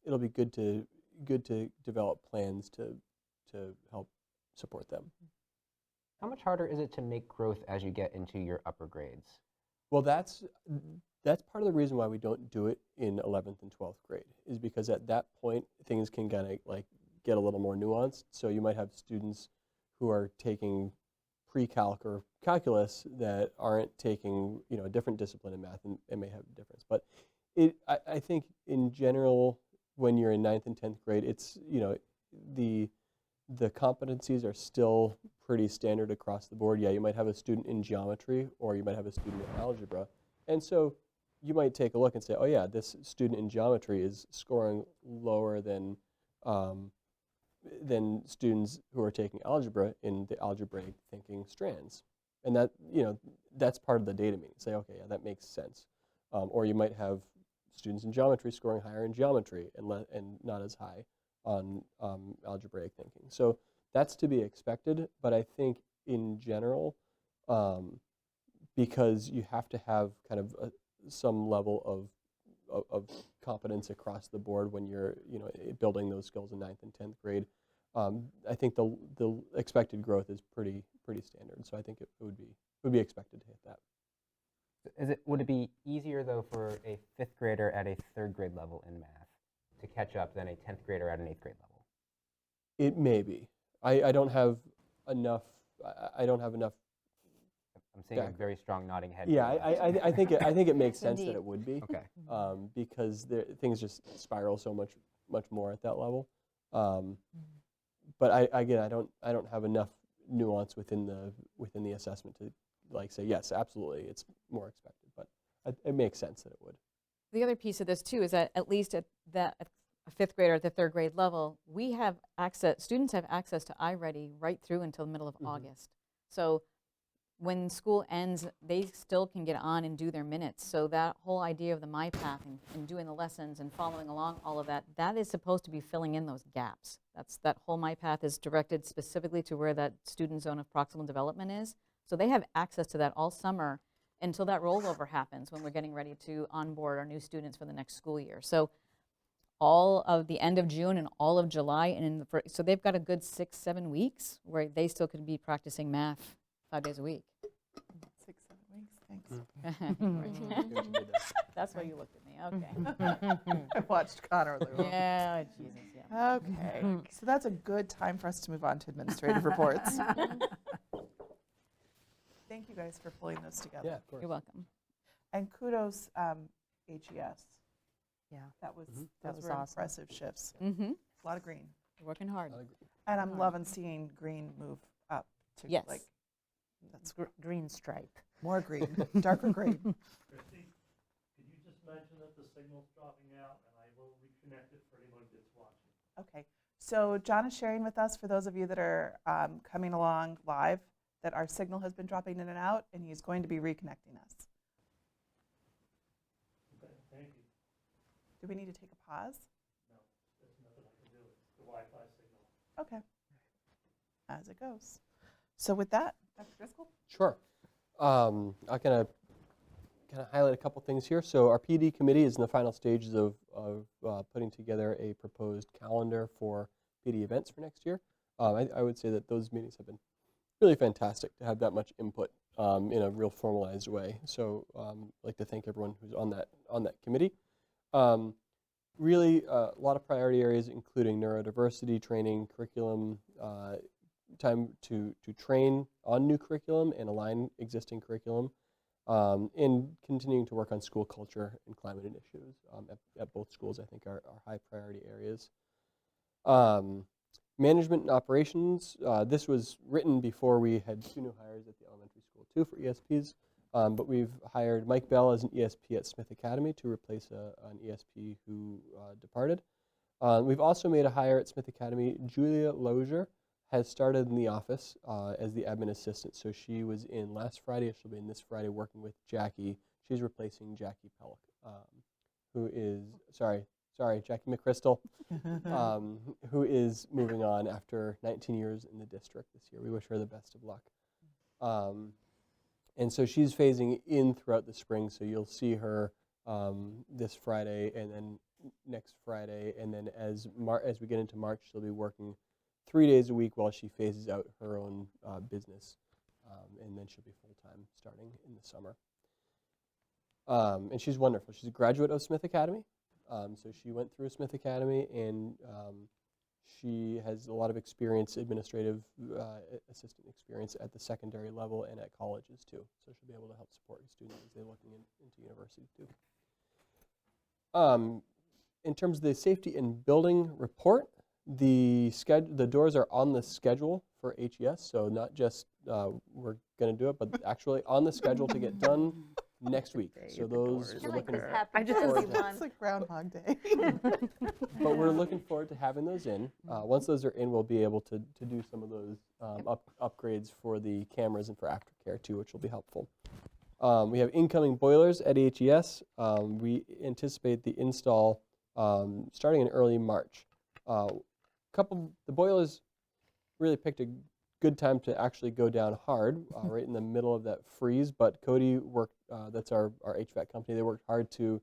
it'll be good to develop plans to help support them. How much harder is it to make growth as you get into your upper grades? Well, that's part of the reason why we don't do it in 11th and 12th grade, is because at that point things can kind of like get a little more nuanced. So you might have students who are taking pre-calc or calculus that aren't taking a different discipline in math, and it may have a difference. But I think in general, when you're in 9th and 10th grade, it's the competencies are still pretty standard across the board. Yeah, you might have a student in geometry, or you might have a student in algebra. And so you might take a look and say, oh yeah, this student in geometry is scoring lower than students who are taking algebra in the algebraic thinking strands. And that, that's part of the data meeting. Say, okay, yeah, that makes sense. Or you might have students in geometry scoring higher in geometry and not as high on algebraic thinking. So that's to be expected, but I think in general, because you have to have kind of some level of competence across the board when you're building those skills in 9th and 10th grade, I think the expected growth is pretty standard. So I think it would be expected to hit that. Would it be easier though for a 5th grader at a 3rd grade level in math to catch up than a 10th grader at an 8th grade level? It may be. I don't have enough. I don't have enough. I'm seeing a very strong nodding head. Yeah, I think it makes Yes, sense that indeed. it would be, Okay. because things just spiral so much more at that level. But I don't have enough nuance within the assessment to like say yes, absolutely, it's more expected. But it makes sense that it would. The other piece of this too is that at least at a 5th grader at the 3rd grade level, students have access to iReady right through until the middle of August. So when school ends, they still can get on and do their minutes. So that whole idea of the MyPath and doing the lessons and following along, all of that is supposed to be filling in those gaps. That whole MyPath is directed specifically to where that student zone of proximal development is. So they have access to that all summer until that rollover happens when we're getting ready to onboard our new students for the next school year. So all of the end of June and all of July, and in the so they've got a good 6-7 weeks where they still could be practicing math 5 days a week. 6-7 weeks, thanks. That's why you looked at me. Okay. I watched Connor Lou. Yeah, Jesus, yeah. Okay, so that's a good time for us to move on to administrative reports. Thank you guys for pulling those together. Yeah, of course. You're welcome. And kudos, HES. Yeah. That was, That those was were awesome. impressive shifts. Mm-hmm. A lot of green. Working hard. And I'm loving seeing green move up to Yes. like, that's Green stripe. more green, darker green. Christy, could you just mention that the signal's dropping out, and I will reconnect it for anyone that's watching? Okay, so John is sharing with us, for those of you that are coming along live, that our signal has been dropping in and out, and he's going to be reconnecting us. Okay, thank you. Do we need to take a pause? No, there's nothing I can do. It's the Wi-Fi signal. Okay. As it goes. So with that, Dr. Driscoll? Sure. I'm going to kind of highlight a couple things here. So our PD committee is in the final stages of putting together a proposed calendar for PD events for next year. I would say that those meetings have been really fantastic to have that much input in a real formalized way. So I'd like to thank everyone who's on that committee. Really a lot of priority areas, including neurodiversity training, curriculum, time to train on new curriculum and align existing curriculum, and continuing to work on school culture and climate initiatives at both schools, I think, are high priority areas. Management and operations, this was written before we had 2 new hires at the elementary school too for ESPs, but we've hired Mike Bell as an ESP at Smith Academy to replace an ESP who departed. We've also made a hire at Smith Academy. Julia Lozier has started in the office as the admin assistant. So she was in last Friday. She'll be in this Friday working with Jackie. She's replacing Jackie Pellick, who is, sorry, Jackie McChrystal, who is moving on after 19 years in the district this year. We wish her the best of luck. And so she's phasing in throughout the spring. So you'll see her this Friday and then next Friday. And then as we get into March, she'll be working 3 days a week while she phases out her own business, and then she'll be full-time starting in the summer. And she's wonderful. She's a graduate of Smith Academy, so she went through Smith Academy, and she has a lot of experience, administrative assistant experience at the secondary level and at colleges too, so she'll be able to help support students as they're looking into university too. In terms of the safety and building report, the doors are on the schedule for HES, so not just we're going to do it, but actually on the schedule to get done next week. So those we're looking forward to. It's like Groundhog Day. But we're looking forward to having those in. Once those are in, we'll be able to do some of those upgrades for the cameras and for aftercare too, which will be helpful. We have incoming boilers at HES. We anticipate the install starting in early March. The boilers really picked a good time to actually go down hard, right in the middle of that freeze, but Cody worked, that's our HVAC company, they worked hard to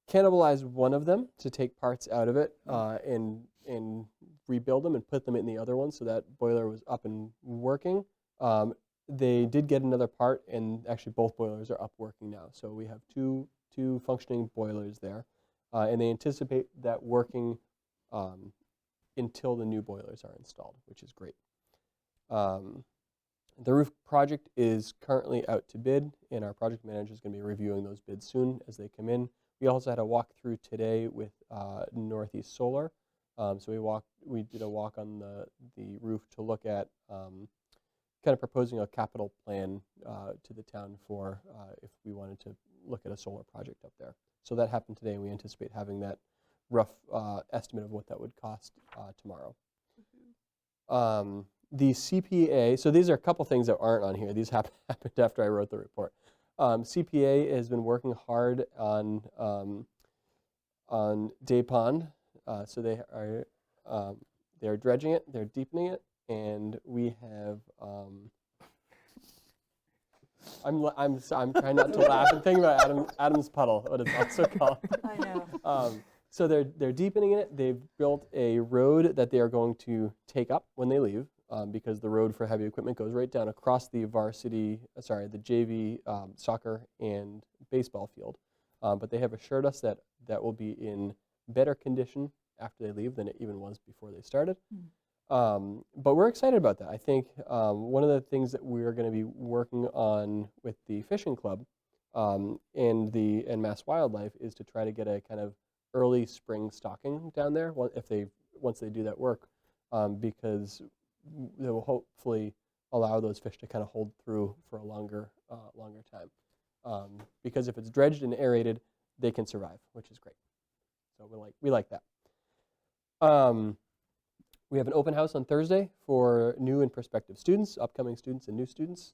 cannibalize one of them to take parts out of it and rebuild them and put them in the other one, so that boiler was up and working. They did get another part, and actually both boilers are up working now, so we have two functioning boilers there, and they anticipate that working until the new boilers are installed, which is great. The roof project is currently out to bid, and our project manager is going to be reviewing those bids soon as they come in. We also had a walkthrough today with Northeast Solar. So we did a walk on the roof to look at kind of proposing a capital plan to the town for if we wanted to look at a solar project up there. So that happened today, and we anticipate having that rough estimate of what that would cost tomorrow. The CPA, so these are a couple things that aren't on here. These happened after I wrote the report. CPA has been working hard on Day Pond. So they are dredging it, they're deepening it, and we have. I'm trying not to laugh and think about Adam's puddle, what it's also called. I know. So they're deepening it. They've built a road that they are going to take up when they leave, because the road for heavy equipment goes right down across the the JV soccer and baseball field. But they have assured us that that will be in better condition after they leave than it even was before they started. But we're excited about that. I think one of the things that we're going to be working on with the fishing club and Mass Wildlife is to try to get a kind of early spring stocking down there once they do that work, because they will hopefully allow those fish to kind of hold through for a longer time. Because if it's dredged and aerated, they can survive, which is great. So we like that. We have an open house on Thursday for new and prospective students, upcoming students and new students.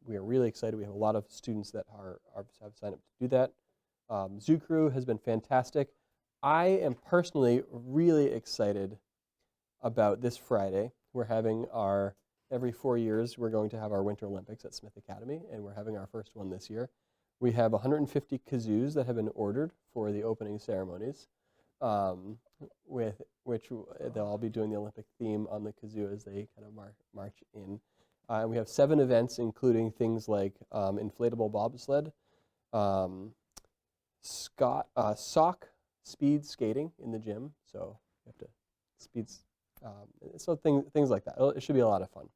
We are really excited. We have a lot of students that have signed up to do that. Zoo Crew has been fantastic. I am personally really excited about this Friday. We're having every 4 years, we're going to have our Winter Olympics at Smith Academy, and we're having our first one this year. We have 150 kazoos that have been ordered for the opening ceremonies, with which they'll all be doing the Olympic theme on the kazoo as they kind of march in. And we have 7 events, including things like inflatable bobsled, sock speed skating in the gym, so you have to so things like that. It should be a lot of fun.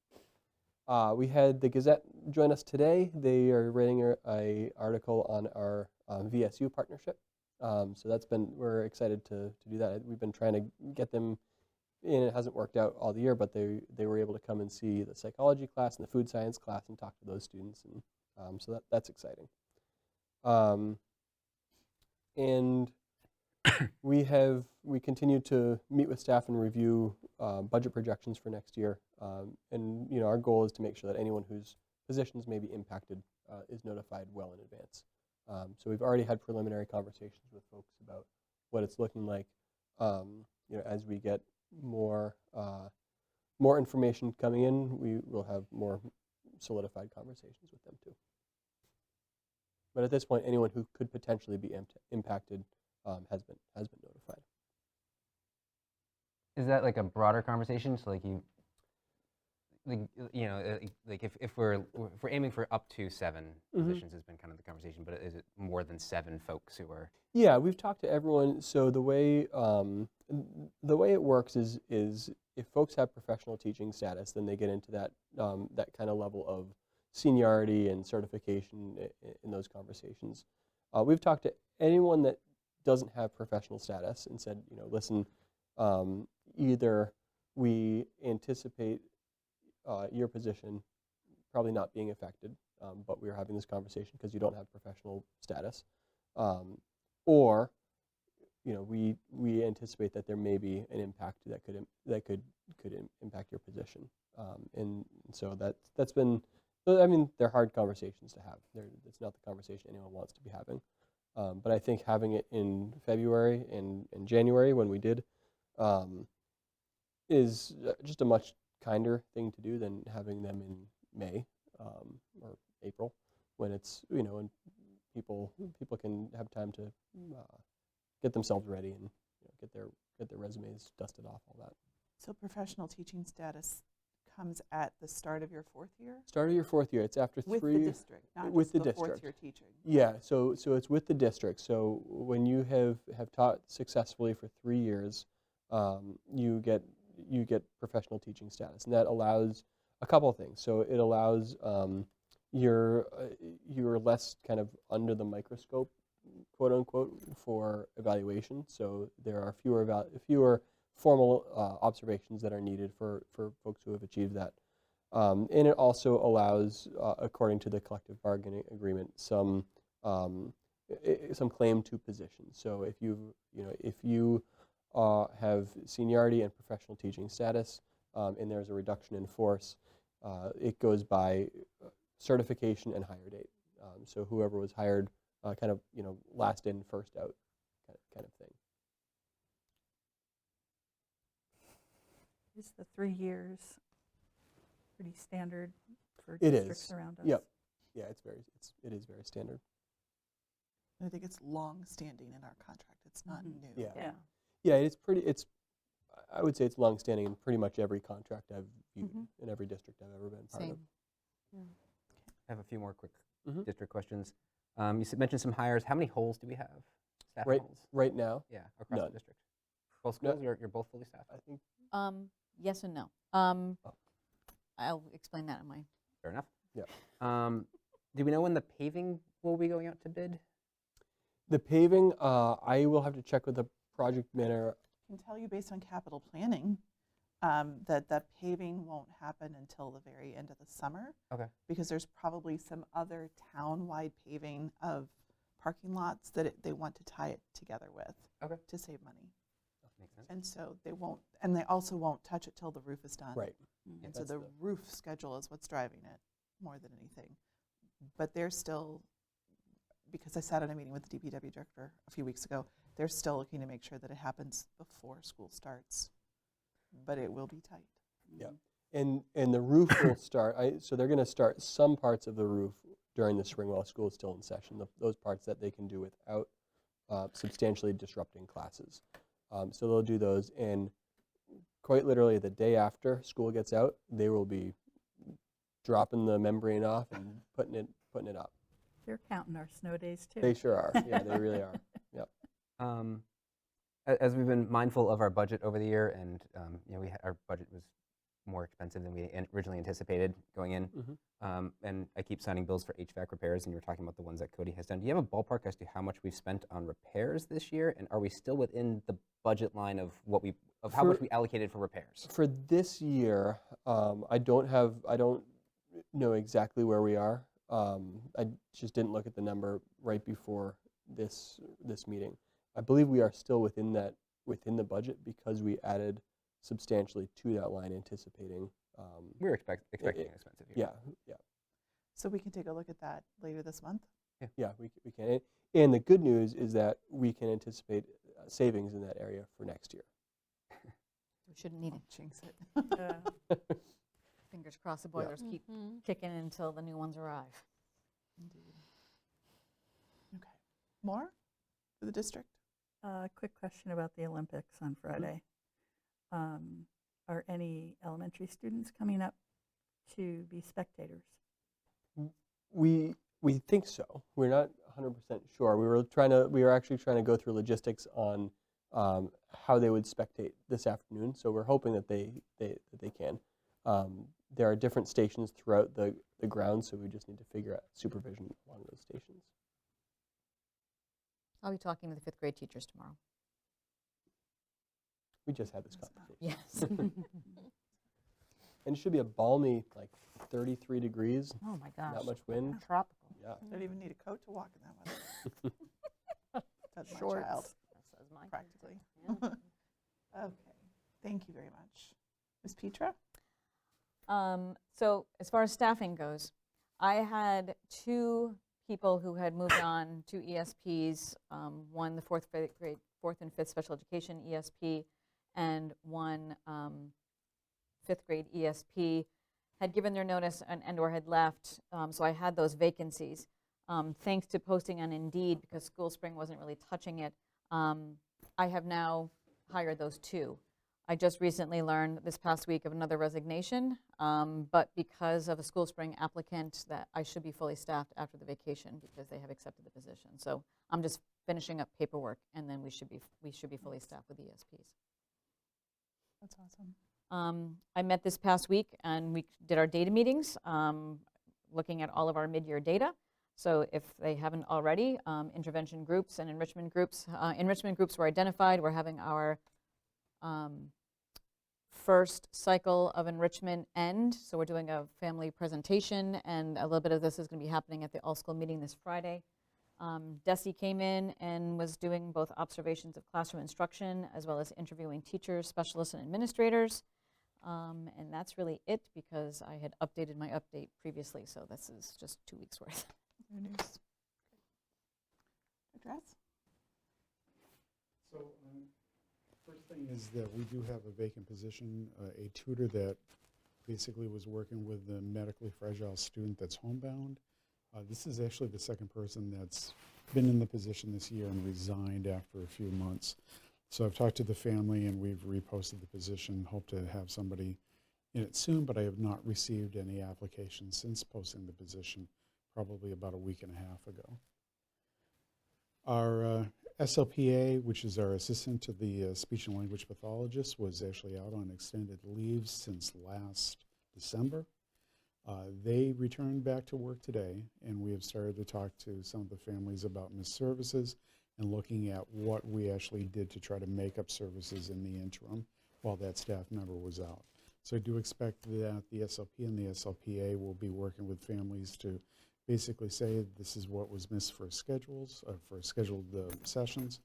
We had the Gazette join us today. They are writing a article on our VSU partnership. So we're excited to do that. We've been trying to get them in. It hasn't worked out all the year, but they were able to come and see the psychology class and the food science class and talk to those students, and so that's exciting. And we continue to meet with staff and review budget projections for next year, and our goal is to make sure that anyone whose positions may be impacted is notified well in advance. So we've already had preliminary conversations with folks about what it's looking like. As we get more information coming in, we will have more solidified conversations with them too. But at this point, anyone who could potentially be impacted has been notified. Is that like a broader conversation? So if we're aiming for up to 7 positions has been kind of the conversation, but is it more than 7 folks who are? Yeah, we've talked to everyone. So the way it works is if folks have professional teaching status, then they get into that kind of level of seniority and certification in those conversations. We've talked to anyone that doesn't have professional status and said, listen, either we anticipate your position probably not being affected, but we're having this conversation because you don't have professional status, or we anticipate that there may be an impact that could impact your position, and so that's been. I mean, they're hard conversations to have. It's not the conversation anyone wants to be having, but I think having it in February and January when we did is just a much kinder thing to do than having them in May or April, when it's when people can have time to get themselves ready and get their resumes dusted off, all that. So professional teaching status comes at the start of your 4th year? Start of your 4th year. It's after with 3 the district, not with just the the district. 4th year teaching. Yeah, so it's with the district. So when you have taught successfully for 3 years, you get professional teaching status, and that allows a couple of things. So it allows you're less kind of under the microscope, quote unquote, for evaluation. So there are fewer formal observations that are needed for folks who have achieved that. And it also allows, according to the collective bargaining agreement, some claim to position. So if you have seniority and professional teaching status, and there's a reduction in force, it goes by certification and hire date. So whoever was hired, kind of last in, first out, kind of thing. Is the 3 years pretty standard for It districts is. around us? Yep. Yeah, it is very standard. And I think it's long-standing in our contract. It's not Mhm. new. Yeah. Yeah. Yeah, I would say it's longstanding in pretty much every contract I've viewed Mhm. in every district I've ever been part of. Same. I have a few more quick Mhm. district questions. You mentioned some hires. How many holes do we have? Staffing Right, holes? right now, Yeah, across None. the district. Both No. schools, you're both fully staffed? I think Yes and no. Oh. I'll explain that in my. Fair enough. Yeah. Do we know when the paving will be going out to bid? the paving, I will have to check with the project manager. I can tell you based on capital planning that the paving won't happen until the very end of the summer. Okay. Because there's probably some other town-wide paving of parking lots that they want to tie it together with to save money. Makes sense. And so they won't, and they also won't touch it till the roof is done. Right. And so That's the roof schedule is what's driving it more than anything. But they're still, because I sat in a meeting with the DPW director a few weeks ago, they're still looking to make sure that it happens before school starts. But it will be tight. Yeah. And the roof will start, so they're going to start some parts of the roof during the spring while school is still in session, those parts that they can do without substantially disrupting classes. So they'll do those, and quite literally the day after school gets out, they will be dropping the membrane off and putting it up. They're counting our snow days too. They sure are. Yeah, they really are. Yep. As we've been mindful of our budget over the year, and our budget was more expensive than we originally anticipated going in, and I keep signing bills for HVAC repairs, and you were talking about the ones that Cody has done. Do you have a ballpark as to how much we've spent on repairs this year, and are we still within the budget line of how much we allocated for repairs? For this year, I don't know exactly where we are. I just didn't look at the number right before this meeting. I believe we are still within the budget because we added substantially to that line, anticipating. We were expecting an expensive year. Yeah. So we can take a look at that later this month. Yeah, we can. And the good news is that we can anticipate savings in that area for next year. We shouldn't need it. Jinx it. Fingers crossed the boilers keep kicking until the new ones arrive. Indeed. Okay. More for the district? Quick question about the Olympics on Friday. Are any elementary students coming up to be spectators? We think so. We're not 100% sure. We were actually trying to go through logistics on how they would spectate this afternoon. So we're hoping that they can. There are different stations throughout the ground, so we just need to figure out supervision along those stations. I'll be talking to the 5th grade teachers tomorrow. We just had this conversation. Yes. And it should be a balmy, 33 degrees, Oh my gosh. not much wind. Tropical. Yeah. Don't even need a coat to walk in that weather. That's my Shorts. child, That says mine. practically. Yeah. Okay. Thank you very much. Ms. Petra? So as far as staffing goes, I had 2 people who had moved on to ESPs, one the 4th and 5th special education ESP, and one 5th grade ESP had given their notice and or had left, so I had those vacancies. Thanks to posting on Indeed, because School Spring wasn't really touching it, I have now hired those 2. I just recently learned this past week of another resignation, but because of a School Spring applicant, that I should be fully staffed after the vacation because they have accepted the position. So I'm just finishing up paperwork, and then we should be fully staffed with ESPs. That's awesome. I met this past week, and we did our data meetings, looking at all of our mid-year data. So if they haven't already, intervention groups and enrichment groups were identified. We're having our first cycle of enrichment end. So we're doing a family presentation, and a little bit of this is going to be happening at the all-school meeting this Friday. Desi came in and was doing both observations of classroom instruction as well as interviewing teachers, specialists, and administrators. And that's really it, because I had updated my update previously, so this is just 2 weeks worth. Your news. Address? So, first thing is that we do have a vacant position, a tutor that basically was working with the medically fragile student that's homebound. This is actually the second person that's been in the position this year and resigned after a few months. So I've talked to the family and we've reposted the position, hope to have somebody in it soon, but I have not received any applications since posting the position, probably about a week and a half ago. Our SLPA, which is our assistant to the speech and language pathologist, was actually out on extended leave since last December. They returned back to work today, and we have started to talk to some of the families about missed services and looking at what we actually did to try to make up services in the interim while that staff member was out. So I do expect that the SLP and the SLPA will be working with families to basically say this is what was missed for schedules, for scheduled sessions,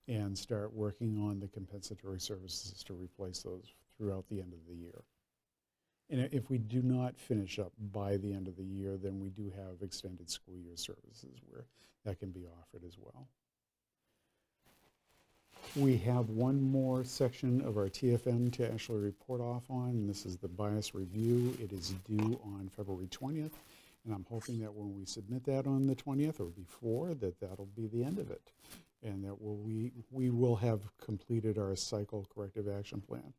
and start working on the compensatory services to replace those throughout the end of the year. And if we do not finish up by the end of the year, then we do have extended school year services where that can be offered as well. We have one more section of our TFN to actually report off on, and this is the bias review. It is due on February 20th, and I'm hoping that when we submit that on the 20th or before, that'll be the end of it, and that we will have completed our cycle corrective action plan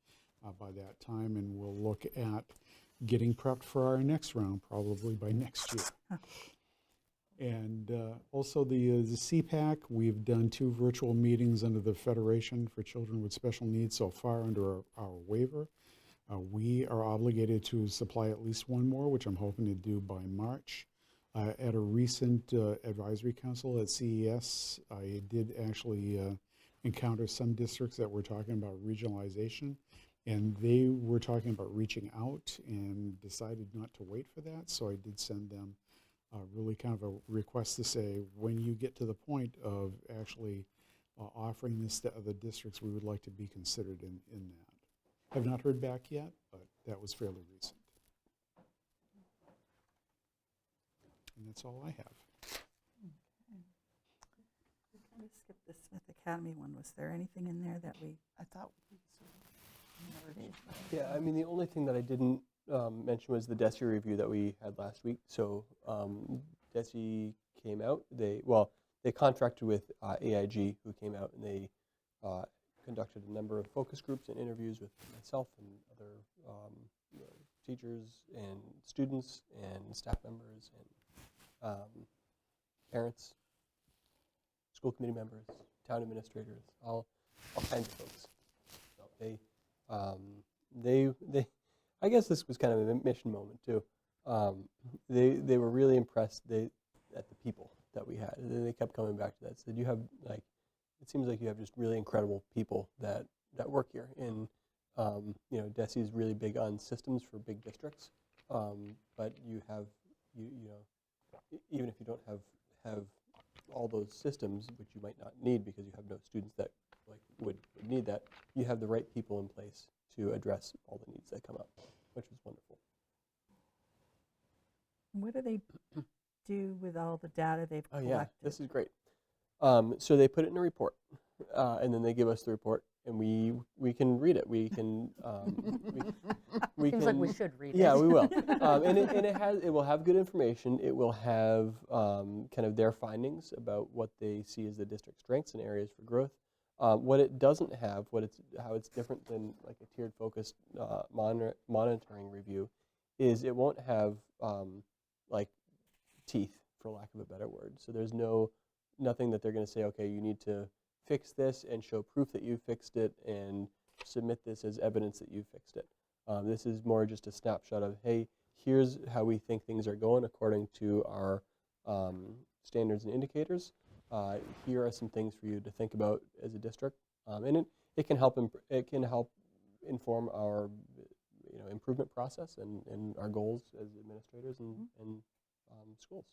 by that time, and we'll look at getting prepped for our next round, probably by next year. And also the CPAC, we've done 2 virtual meetings under the Federation for Children with Special Needs so far under our waiver. We are obligated to supply at least one more, which I'm hoping to do by March. At a recent advisory council at CES, I did actually encounter some districts that were talking about regionalization, and they were talking about reaching out and decided not to wait for that, so I did send them really kind of a request to say, when you get to the point of actually offering this to other districts, we would like to be considered in that. I've not heard back yet, but that was fairly recent. And that's all I have. We kind of skipped the Smith Academy one. Was there anything in there that we? I thought we sort of never did. Yeah, I mean, the only thing that I didn't mention was the DESI review that we had last week. So DESI came out. They contracted with AIG, who came out, and they conducted a number of focus groups and interviews with myself and other teachers and students and staff members and parents, school committee members, town administrators, all kinds of folks. So they I guess this was kind of a mission moment too. They were really impressed at the people that we had, and then they kept coming back to that. Said, you have it seems like you have just really incredible people that work here. And DESI is really big on systems for big districts, but you have even if you don't have all those systems, which you might not need because you have no students that would need that, you have the right people in place to address all the needs that come up, which was wonderful. What do they do with all the data they've collected? Oh yeah, this is great. So they put it in a report, and then they give us the report, and we can read it. We can. We Seems can, like we should read it. Yeah, we will. And it will have good information. It will have kind of their findings about what they see as the district's strengths and areas for growth. What it doesn't have, how it's different than like a tiered focused monitoring review, is it won't have like teeth, for lack of a better word. So there's nothing that they're going to say, okay, you need to fix this and show proof that you fixed it and submit this as evidence that you fixed it. This is more just a snapshot of, hey, here's how we think things are going according to our standards and indicators. Here are some things for you to think about as a district, and it can help inform our improvement process and our goals as administrators and schools.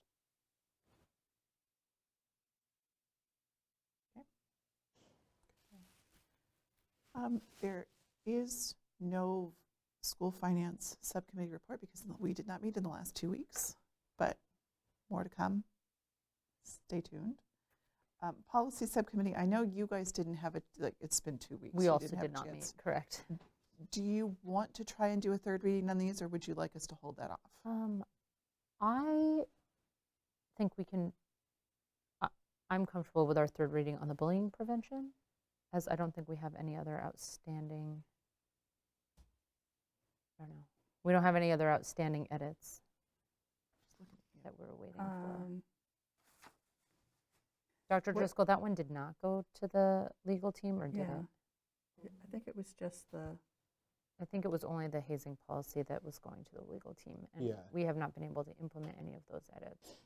There is no school finance subcommittee report because we did not meet in the last 2 weeks, but more to come. Stay tuned. Policy subcommittee, I know you guys didn't have it, it's been 2 weeks. We you also didn't have did a not chance. meet, correct. Do you want to try and do a third reading on these, or would you like us to hold that off? I think we can, I'm comfortable with our third reading on the bullying prevention, as I don't think we have any other outstanding, I don't know. We don't have any other outstanding edits that we're waiting for. Dr. what- Driscoll, that one did not go to the legal team, or did Yeah. it? I think it was just the, I think it was only the hazing policy that was going to the legal team, and Yeah. we have not been able to implement any of those edits.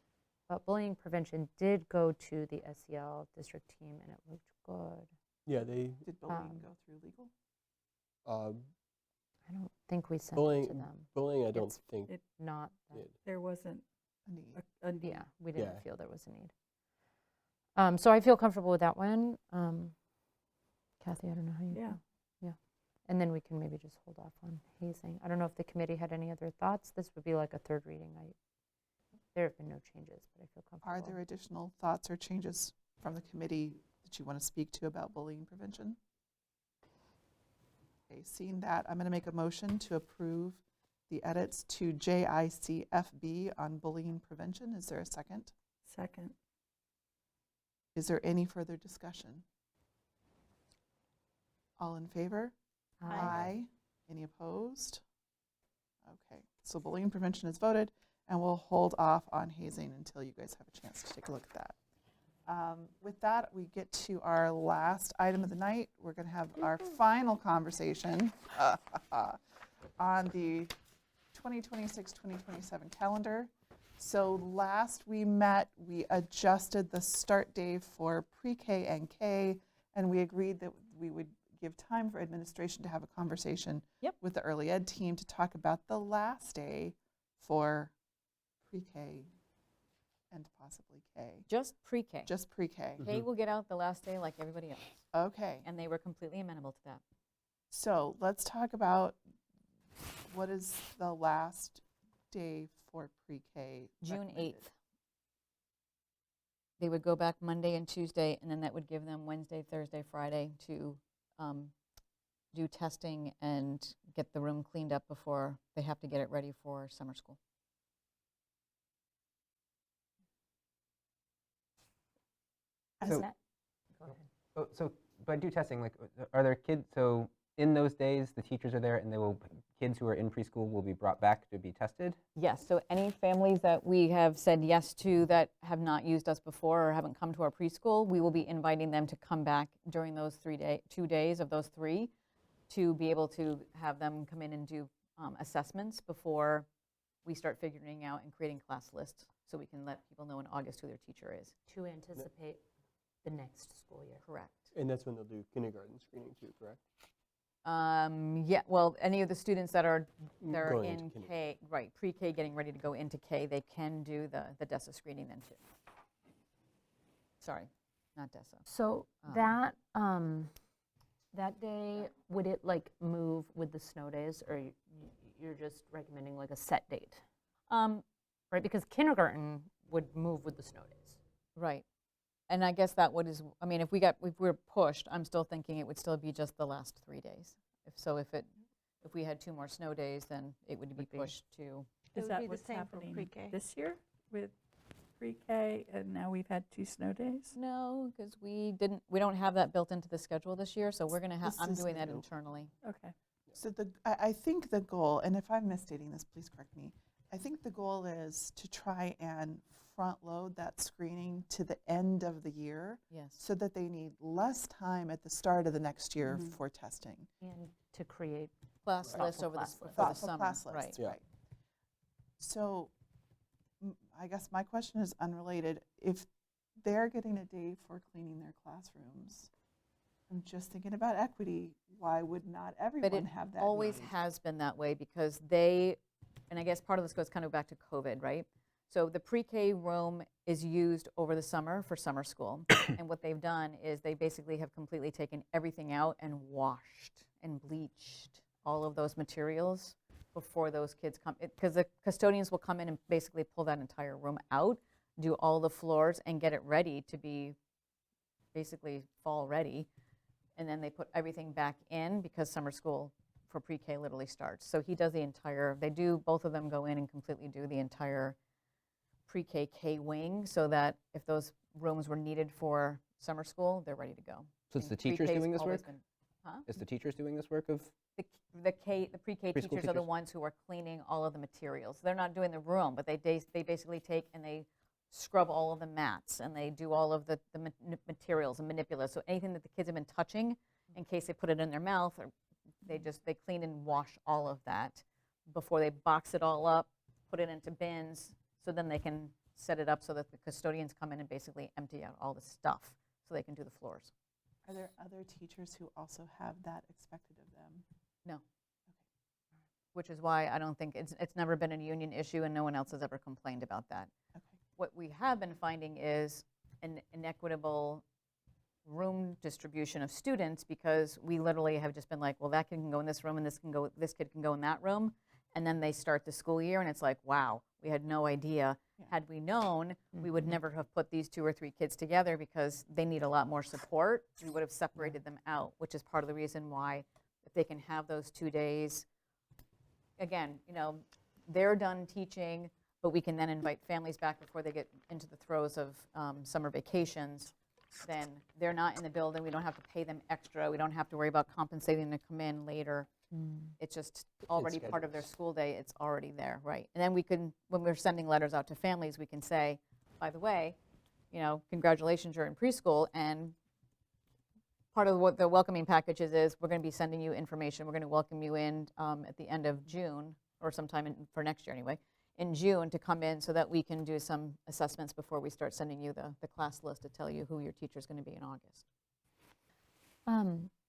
But bullying prevention did go to the SEL district team, and it looked good. Yeah, they, Did bullying Um, go through legal? uh, I don't think we sent it to bullying, them. bullying, I don't It's- think it- Not, that- did. there wasn't A need. a need. yeah, we didn't Yeah. feel there was a need. So I feel comfortable with that one. Kathy, I don't know how you Yeah. feel. Yeah. And then we can maybe just hold off on hazing. I don't know if the committee had any other thoughts. This would be like a third reading. There have been no changes, but I feel comfortable. Are there additional thoughts or changes from the committee that you want to speak to about bullying prevention? Okay, seeing that, I'm going to make a motion to approve the edits to JICFB on bullying prevention. Is there a second? Second. Is there any further discussion? All in favor? Any opposed? Okay, so bullying prevention is voted, and we'll hold off on hazing until you guys have a chance to take a look at that. With that, we get to our last item of the night. We're going to have our final conversation on the 2026-2027 calendar. So last we met, we adjusted the start day for pre-K and K, and we agreed that we would give time for administration to have a conversation Yep. with the early ed team to talk about the last day for pre-K and possibly K, Just pre-K. just pre-K. K will get out the last day like everybody else, Okay, and they were completely amenable to that. so let's talk about what is the last day for pre-K? June recommended? 8th. They would go back Monday and Tuesday, and then that would give them Wednesday, Thursday, Friday to do testing and get the room cleaned up before they have to get it ready for summer school. As So- a- Go ahead. So by do testing, like, are there kids, so in those days, the teachers are there and kids who are in preschool will be brought back to be tested? Yes, so any families that we have said yes to that have not used us before or haven't come to our preschool, we will be inviting them to come back during those 2 days of those 3 to be able to have them come in and do assessments before we start figuring out and creating class lists so we can let people know in August who their teacher is. To anticipate the next school year. Correct. And that's when they'll do kindergarten screening too, correct? Yeah, well, any of the students that are they're Going into in kindergarten. K, right, pre-K getting ready to go into K, they can do the DESA screening then too. Sorry, not DESA. So Um, that day, would it like move with the snow days, or you're just recommending like a set date? Right, because kindergarten would move with the snow days. Right. And I guess that I mean, if we're pushed, I'm still thinking it would still be just the last 3 days. If we had 2 more snow days, then it would be pushed to, Is that what's happening this year with pre-K, and now we've had 2 snow days? no, because we don't have that built into the schedule this year, so we're going to have, This I'm is doing that new. internally. Okay. So I think the goal, and if I'm misstating this, please correct me. I think the goal is to try and front load that screening to the end of the year Yes. so that they need less time at the start of the next year for testing. And to create, Class Thoughtful list over class for list. the Thoughtful summer. class Right. lists, Yeah. right. So I guess my question is unrelated. If they're getting a day for cleaning their classrooms, I'm just thinking about equity. Why would not But everyone it have that always need? has been that way because and I guess part of this goes kind of back to COVID, right? So the pre-K room is used over the summer for summer school. And what they've done is they basically have completely taken everything out and washed and bleached all of those materials before those kids come. Because the custodians will come in and basically pull that entire room out, do all the floors, and get it ready to be basically fall ready. And then they put everything back in because summer school for pre-K literally starts. So he does both of them go in and completely do the entire pre-K K wing so that if those rooms were needed for summer school, they're ready to go. So it's And the teachers pre-K's doing this always work? been- Huh? Is the teachers doing this work of? The pre-K Preschool teachers are the teachers? ones who are cleaning all of the materials. They're not doing the room, but they basically take and they scrub all of the mats and they do all of the materials and manipulate. So anything that the kids have been touching, in case they put it in their mouth, or they clean and wash all of that before they box it all up, put it into bins, so then they can set it up so that the custodians come in and basically empty out all the stuff so they can do the floors. Are there other teachers who also have that expected of them? No. Which is why I don't think, it's never been a union issue and no one else has ever complained about that. Okay. What we have been finding is an inequitable room distribution of students, because we literally have just been like, well, that kid can go in this room and this kid can go in that room. And then they start the school year and it's like, wow, we had no idea. Yeah. Had we known, we would never have put these 2 or 3 kids together because they need a lot more support. We would have separated them out, which is part of the reason why if they can have those 2 days, again, they're done teaching, but we can then invite families back before they get into the throes of summer vacations. Then they're not in the building. We don't have to pay them extra. We don't have to worry about compensating them to come in later. It's just already part of their schedules. school day. It's already there, right? And then we can, when we're sending letters out to families, we can say, by the way, congratulations, you're in preschool, and part of what the welcoming packages is, we're going to be sending you information. We're going to welcome you in at the end of June, or sometime for next year anyway, in June to come in so that we can do some assessments before we start sending you the class list to tell you who your teacher's going to be in August.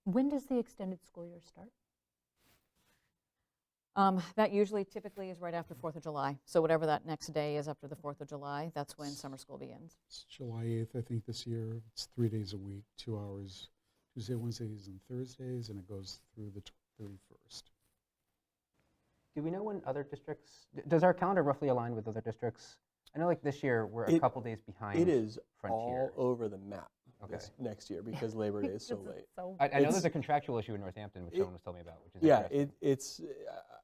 When does the extended school year start? That usually typically is right after 4th of July. So whatever that next day is after the 4th of July, that's when summer school begins. It's July 8th, I think, this year. It's 3 days a week, 2 hours, Tuesday, Wednesdays, and Thursdays, and it goes through the 31st. Do we know when other districts, does our calendar roughly align with other districts? I know like this year, we're a couple days behind It is Frontier. all over the map Okay. this next year because Labor Day is so Because late. it's so I know It's- there's a contractual issue in Northampton, which someone was telling me about, which is Yeah, interesting.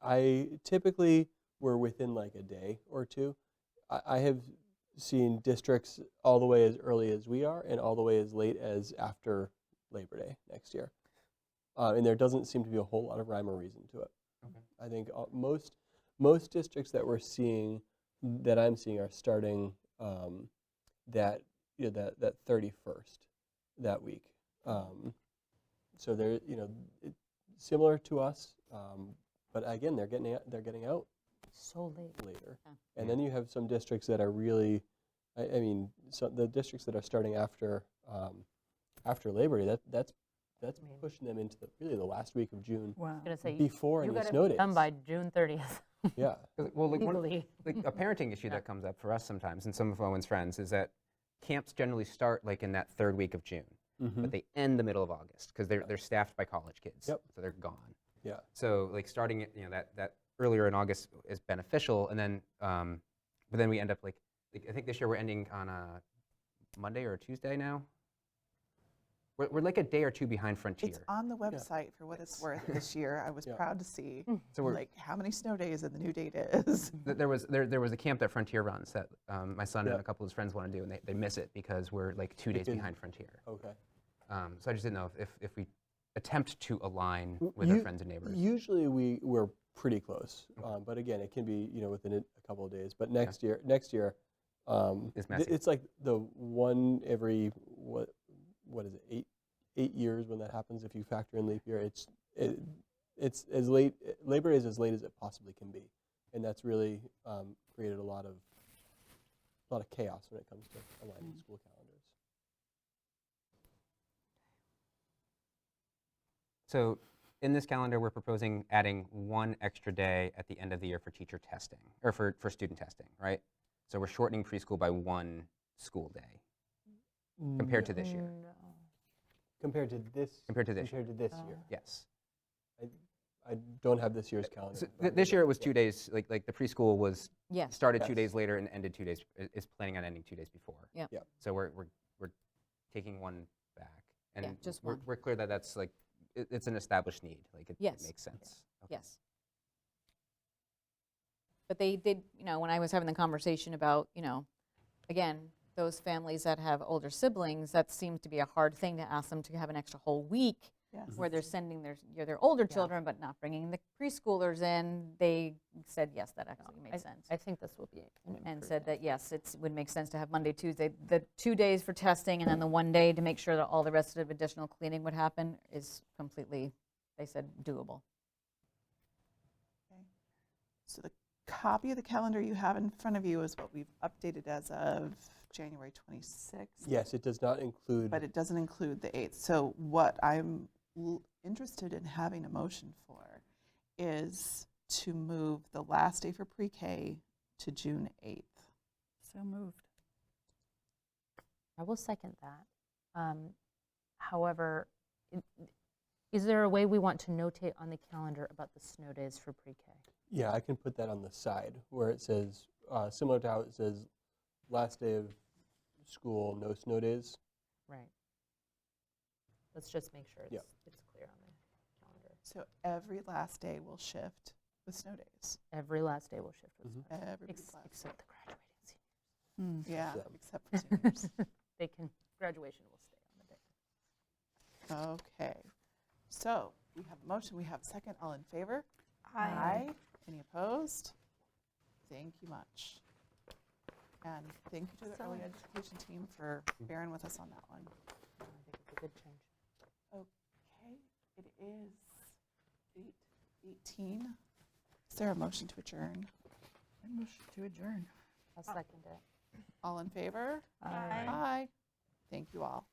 I typically we're within like a day or two. I have seen districts all the way as early as we are and all the way as late as after Labor Day next year. And there doesn't seem to be a whole lot of rhyme or reason to it. Okay. I think most districts that we're seeing, that I'm seeing, are starting that 31st that week. So they're similar to us, but again they're getting out so late. later. Yeah. And then you have some districts that are really, I mean, so the districts that are starting after Labor Day, that's pushing them into really the last week of June Wow. I was going to say, before you any got snow to days. be done by June 30th. Yeah. Well, like, legally. like a parenting issue that comes up for us sometimes, and some of Owen's friends, is that camps generally start like in that 3rd week of June, Mhm. but they end the middle of August because they're staffed by college kids, Yep. so they're gone. Yeah. So like starting it, that earlier in August is beneficial, and then but then we end up like I think this year we're ending on a Monday or a Tuesday now. We're like a day or two behind Frontier. It's on the website for what it's worth this year. I was Yeah. proud to see So we're like how many snow days and the new date is. there was a camp that Frontier runs that my son Yeah. and a couple of his friends want to do, and they miss it because we're like 2 days Because- behind Frontier. Okay. So I just didn't know if we attempt to align W- with our you- friends and neighbors. Usually we're pretty close, but again, it can be within a couple of days. But next year, It's messy. it's like the one every what is it 8 years when that happens if you factor in leap year. It's as late. Labor Day is as late as it possibly can be, and that's really created a lot of chaos when it comes to aligning school calendars. So in this calendar, we're proposing adding 1 extra day at the end of the year for teacher testing, or for student testing, right? So we're shortening preschool by 1 school day compared to this year. No. Compared to this Oh. year. Yes. I don't have this year's calendar. So in front of me, this year it but was 2 days, like the preschool was Yes. started Yes. 2 days later and ended 2 days, is planning on ending 2 days before. Yep. Yep. So we're taking 1 back. And Yeah, just we're, 1. we're clear that that's like, it's an established need, like it Yes. makes sense. Okay. Yes. But they did, when I was having the conversation about, again, those families that have older siblings, that seems to be a hard thing to ask them to have an extra whole week Yes. where they're sending their older children, but not bringing the preschoolers in. They said, yes, that actually made sense. I think this will be an And said improvement. that, yes, it would make sense to have Monday, Tuesday, the 2 days for testing, and then the 1 day to make sure that all the rest of additional cleaning would happen is completely, they said, doable. So the copy of the calendar you have in front of you is what we've updated as of January 26th. Yes, it does not include. But it doesn't include the 8th. So what I'm interested in having a motion for is to move the last day for pre-K to June 8th. So moved. I will second that. However, is there a way we want to notate on the calendar about the snow days for pre-K? Yeah, I can put that on the side where it says, similar to how it says last day of school, no snow days. Right. Let's just make sure Yep. it's clear on the calendar. So every last day will shift with snow days. Every last day will shift with Mhm. snow. Everybody's last Except the graduating Hmm. Yeah, them. except for seniors. They can, graduation will stay on the day. Okay. So we have a motion, we have a second. All in favor? Aye. Any opposed? Thank you much. And thank you to the early education team for bearing with us on that one. I think it's a good change. Okay, it is 8:18. Is there a motion to adjourn? I motion to adjourn. I'll second it. All in favor? Aye. Aye. Thank you all.